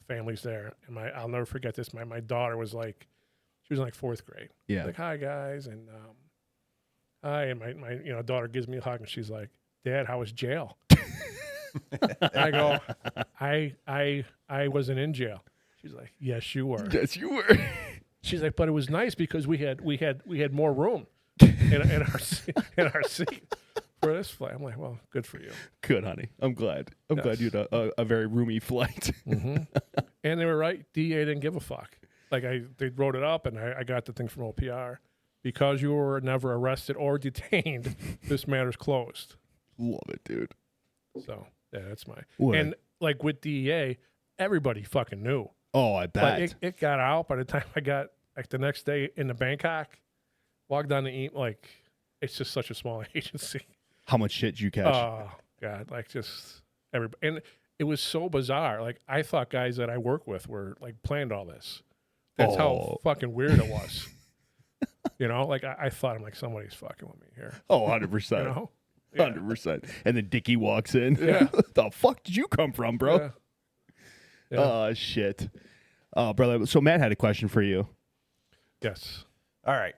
family's there. And I'll never forget this. My daughter was like, she was in like 4th grade. Yeah. Like, hi guys, and hi. And my daughter gives me a hug, and she's like, Dad, how was jail? And I go, I wasn't in jail. She's like, yes, you were. Yes, you were. She's like, but it was nice because we had more room in our seat for this flight. I'm like, well, good for you. Good, honey. I'm glad. I'm glad you had a very roomy flight. Mm-hmm. And they were right. DEA didn't give a fuck. Like they wrote it up, and I got the thing from OPR. Because you were never arrested or detained, this matter's closed. Love it, dude. So yeah, that's my. What? And like with DEA, everybody fucking knew. Oh, I bet. Like it got out by the time I got like the next day in the Bangkok, walked down to eat. Like it's just such a small agency. How much shit did you catch? Oh God, like just everybody. And it was so bizarre. Like I thought guys that I work with were like planned all this. That's how fucking weird it was. You know, like I thought I'm like somebody's fucking with me here. Oh, 100%. You know, 100%. And then Dickie walks in. Yeah. The fuck did you come from, bro? Yeah. Yeah. Oh, shit. Oh, brother. So Matt had a question for you. Yes. All right.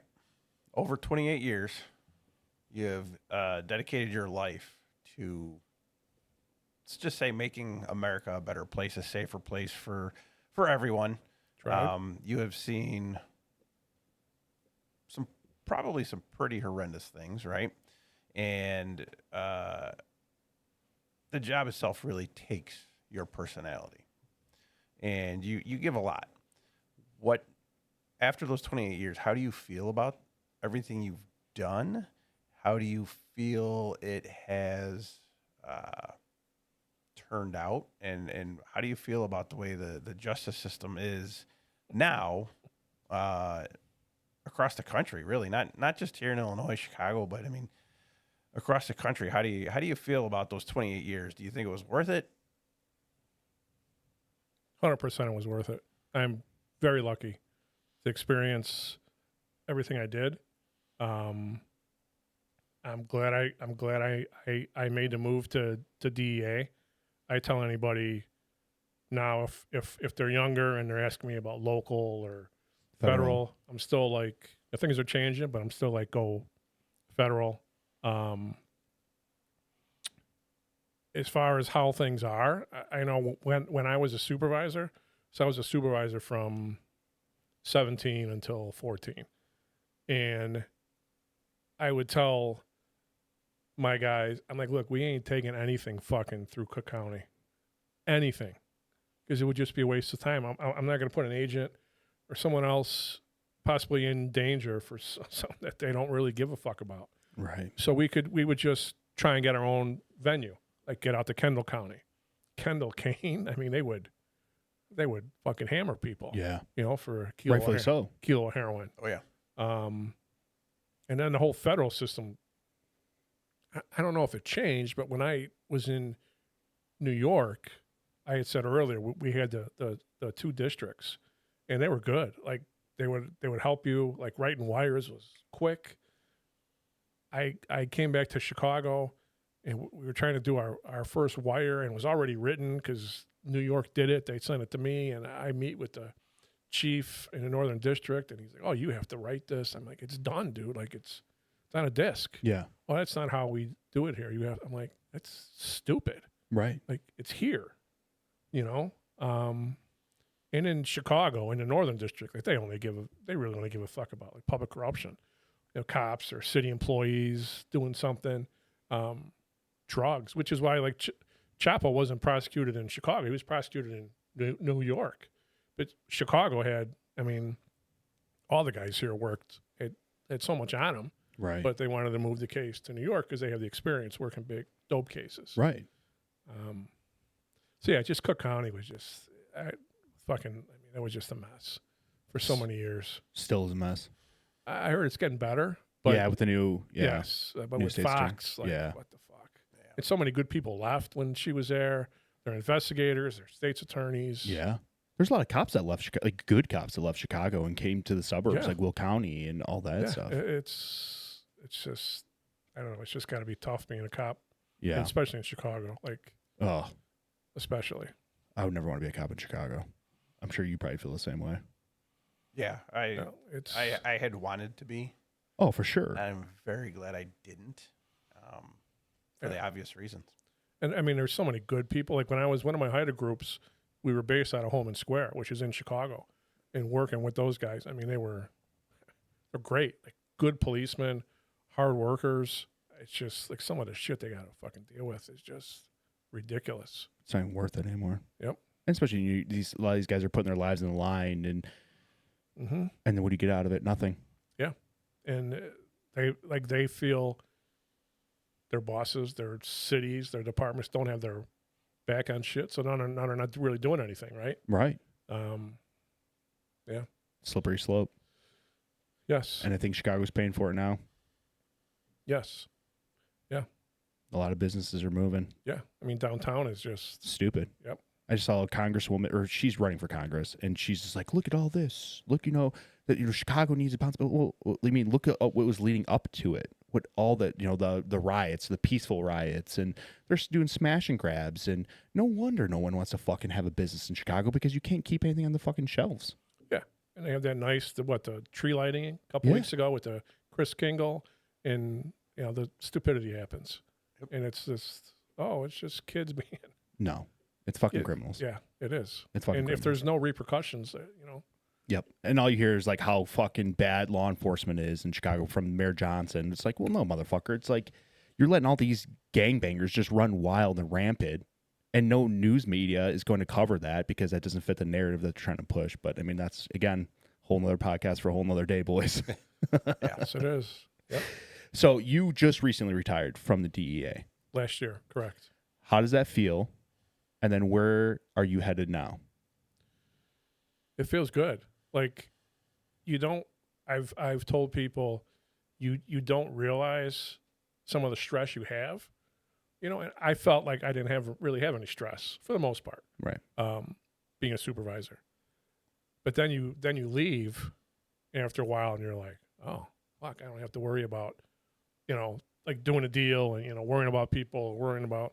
Over 28 years, you've dedicated your life to, let's just say, making America a better place, a safer place for everyone. Right. You have seen probably some pretty horrendous things, right? And the job itself really takes your personality, and you give a lot. What, after those 28 years, how do you feel about everything you've done? How do you feel it has turned out, and how do you feel about the way the justice system is now across the country? Really, not just here in Illinois, Chicago, but I mean across the country. How do you feel about those 28 years? Do you think it was worth it? 100% it was worth it. I'm very lucky to experience everything I did. I'm glad I made the move to DEA. I tell anybody now if they're younger and they're asking me about local or federal, I'm still like, the things are changing, but I'm still like, go federal. As far as how things are, I know when I was a supervisor, so I was a supervisor from 17 until 14. And I would tell my guys, I'm like, look, we ain't taking anything fucking through Cook County. Anything. Because it would just be a waste of time. I'm not going to put an agent or someone else possibly in danger for something that they don't really give a fuck about. Right. So we would just try and get our own venue, like get out to Kendall County. Kendall, Kane, I mean, they would fucking hammer people. Yeah. You know, for a kilo, Rightfully so. Kilo of heroin. Oh yeah. And then the whole federal system, I don't know if it changed, but when I was in New York, I had said earlier, we had the two districts, and they were good. Like they would help you. Like writing wires was quick. I came back to Chicago, and we were trying to do our first wire, and it was already written because New York did it. They sent it to me, and I meet with the chief in the Northern District, and he's like, "Oh, you have to write this." I'm like, "It's done, dude. Like it's on a disc." Yeah. Well, that's not how we do it here. I'm like, that's stupid. Right. Like it's here, you know. And in Chicago, in the Northern District, like they really only give a fuck about like public corruption, you know, cops or city employees doing something, drugs, which is why like Chapo wasn't prosecuted in Chicago. He was prosecuted in New York, but Chicago had, I mean, all the guys here worked had so much on them. Right. But they wanted to move the case to New York because they have the experience working big dope cases. Right. So yeah, just Cook County was just it was just a mess for so many years. Still is a mess. I heard it's getting better. But yeah, with the new yes, but new with state's Fox, like yeah. what the fuck? Yeah. And so many good people left when she was there. They're investigators, they're state's attorneys. Yeah. There's a lot of cops that left Chicago, like good cops that left Chicago and came to the suburbs, like Will County and all that stuff. It's just, I don't know. It's just got to be tough being a cop. Yeah. And especially in Chicago. Like, especially. I would never want to be a cop in Chicago. I'm sure you probably feel the same way. Yeah. I had wanted to be. Oh, for sure. I'm very glad I didn't, for the obvious reasons. And I mean, there's so many good people. Like when I was one of my HIDA groups, we were based out of Holman Square, which is in Chicago, and working with those guys. I mean, they're great, like good policemen, hard workers. It's just like some of the shit they got to fucking deal with is just ridiculous. It's not even worth it anymore. Yep. And especially a lot of these guys are putting their lives on the line, and Mm-hmm. And then what do you get out of it? Nothing. And they feel their bosses, their cities, their departments don't have their back on shit, so none are not really doing anything, right? Right. Yeah. Slippery slope. Yes. And I think Chicago's paying for it now. Yes. A lot of businesses are moving. Yeah. I mean, downtown is just Stupid. Yep. I just saw a congresswoman, or she's running for Congress, and she's just like, look at all this. Look, that Chicago needs a pounce. Well, I mean, look at what was leading up to it. What all that, the riots, the peaceful riots, and they're doing smash and grabs. And no wonder no one wants to fucking have a business in Chicago, because you can't keep anything on the fucking shelves. Yeah. And they have that nice, the tree lighting a couple weeks ago with the Chris Kingle, and, the stupidity happens. Yep. And it's just, it's just kids being. No, it's fucking criminals. Yeah, it is. It's fucking And criminals. if there's no repercussions, Yep. And all you hear is like how fucking bad law enforcement is in Chicago from Mayor Johnson. It's like, well, no, motherfucker. It's like you're letting all these gangbangers just run wild and rampant, and no news media is going to cover that because that doesn't fit the narrative that they're trying to push. But I mean, that's, again, a whole nother podcast for a whole nother day, boys. Yes, it is. Yep. So you just recently retired from the DEA. Last year, correct. How does that feel? And then where are you headed now? It feels good. Like, I've told people you don't realize some of the stress you have. And I felt like I didn't really have any stress for the most part. Right. Being a supervisor. But then you leave after a while, and you're like, oh, fuck, I don't have to worry about, like doing a deal and, worrying about people, worrying about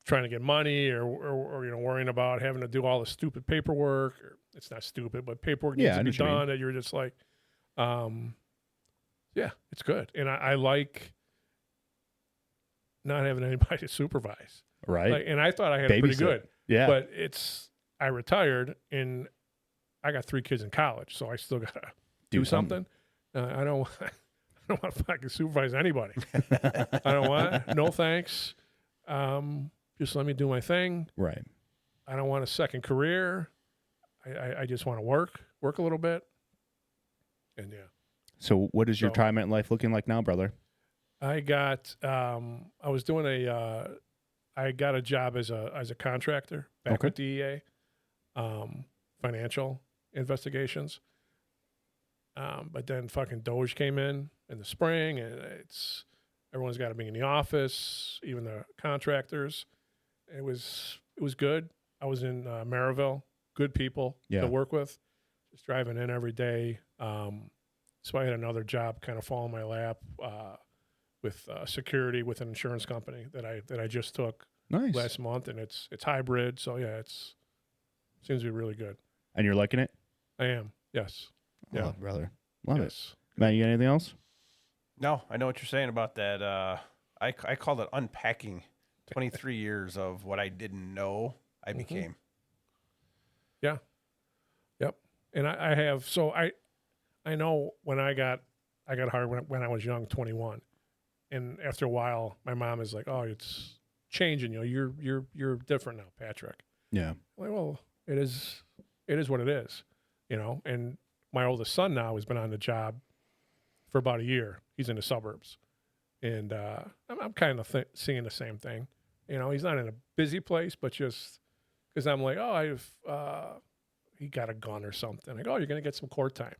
trying to get money or worrying about having to do all the stupid paperwork. It's not stupid, but paperwork needs to be done. And you're just like, it's good. And I like not having anybody to supervise. Right. And I thought I had it pretty good. Yeah. But I retired and I got 3 kids in college, so I still got to do something. I don't want to fucking supervise anybody. I don't want. No thanks. Just let me do my thing. Right. I don't want a second career. I just want to work a little bit. And yeah. So what is your retirement life looking like now, brother? I got I was doing I got a job as a contractor back with DEA, financial investigations. But then fucking Doge came in the spring, and everyone's got to be in the office, even the contractors. It was good. I was in Maryville, good people to work with, just driving in every day. So I had another job kind of fall in my lap with security with an insurance company that I just took last month, and it's hybrid. So yeah, seems to be really good. And you're liking it? I am. Yes. Yeah, love it, brother. Love it. Matt, you got anything else? No, I know what you're saying about that. I called it unpacking 23 years of what I didn't know I became. Yeah. Yep. And I have, so I know when I got hired when I was young, 21. And after a while, my mom is like, "Oh, it's changing. You're different now, Patrick." Yeah. I'm like, well, it is what it is, And my oldest son now has been on the job for about a year. He's in the suburbs, and I'm kind of seeing the same thing. He's not in a busy place, but just because I'm like, he got a gun or something. Like, oh, you're gonna get some court time.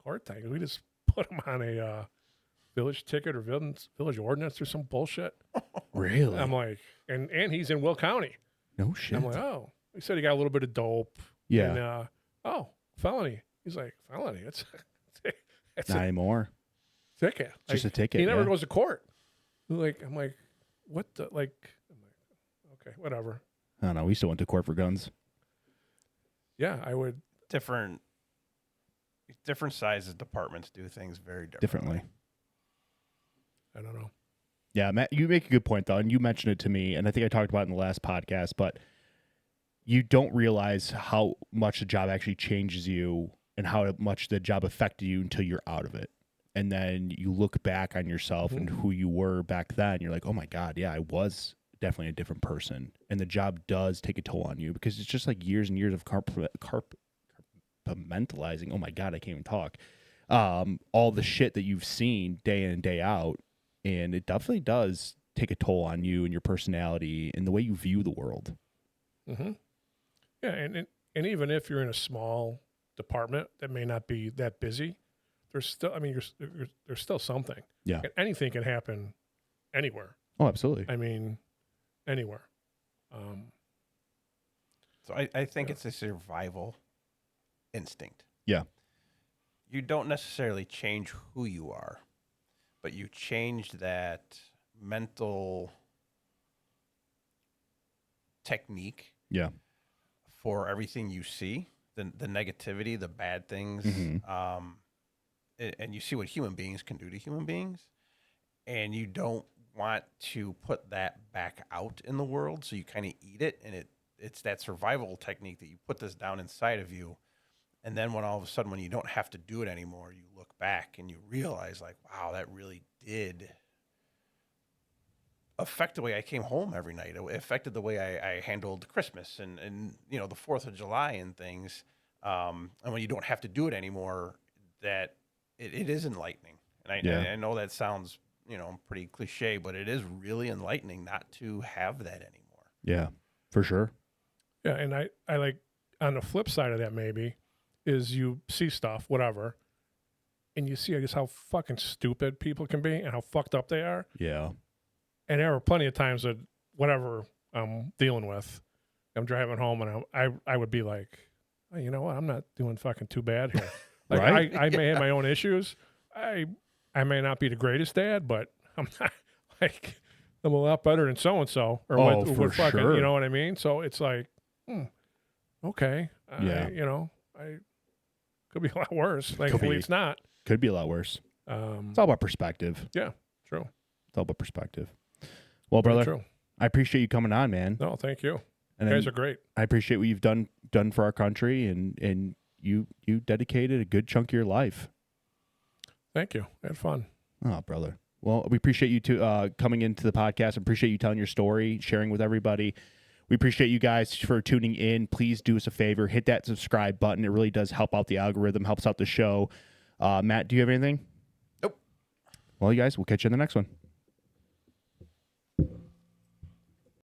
Court time? We just put him on a village ticket or village ordinance or some bullshit. Really? I'm like, and he's in Will County. No shit. I'm like, oh, he said he got a little bit of dope. Yeah. And, felony. He's like, felony? It's not anymore. Ticket. Just a ticket. He never goes to court. I'm like, what the, like, I'm like, okay, whatever. I don't know. We still went to court for guns. Yeah, I would. Different sizes departments do things very differently. I don't know. Yeah, Matt, you make a good point, though, and you mentioned it to me, and I think I talked about it in the last podcast, but you don't realize how much the job actually changes you and how much the job affected you until you're out of it. And then you look back on yourself and who you were back then, you're like, oh, my God, yeah, I was definitely a different person. And the job does take a toll on you because it's just like years and years of compartmentalizing. Oh my God, I can't even talk. All the shit that you've seen day in and day out, and it definitely does take a toll on you and your personality and the way you view the world. Mm-hmm. Yeah, and even if you're in a small department that may not be that busy, there's still, I mean, there's still something. Yeah. And anything can happen anywhere. Oh, absolutely. I mean, anywhere. So I think it's a survival instinct. Yeah. You don't necessarily change who you are, but you change that mental technique Yeah. for everything you see, the negativity, the bad things, and you see what human beings can do to human beings, and you don't want to put that back out in the world, so you kind of eat it, and it's that survival technique that you put this down inside of you, and then when all of a sudden when you don't have to do it anymore, you look back and you realize like, wow, that really did affect the way I came home every night. It affected the way I handled Christmas and you know, the 4th of July and things. And when you don't have to do it anymore, that it is enlightening. And I know that sounds, you know, pretty cliche, but it is really enlightening not to have that anymore. Yeah, for sure. Yeah, and I like, on the flip side of that maybe is you see stuff, whatever, and you see, I guess, how fucking stupid people can be and how fucked up they are. Yeah. And there were plenty of times that whatever I'm dealing with, I'm driving home and I would be like, oh, you know what? I'm not doing fucking too bad here. Like Right? I may have my own issues. I may not be the greatest dad, but I'm not like, I'm a lot better than so-and-so or Oh, what for fucking, sure. you know what I mean? So it's like, okay. Yeah. You know, I could be a lot worse. Thankfully be. it's not. Could be a lot worse. It's all about perspective. Yeah, true. It's all about perspective. Well, Very brother, true. I appreciate you coming on, man. No, thank you. And You guys then are great. I appreciate what you've done for our country, and you dedicated a good chunk of your life. Thank you. I had fun. Oh, brother. Well, we appreciate you coming into the podcast. Appreciate you telling your story, sharing with everybody. We appreciate you guys for tuning in. Please do us a favor. Hit that subscribe button. It really does help out the algorithm, helps out the show. Matt, do you have anything? Nope. Well, you guys, we'll catch you in the next one.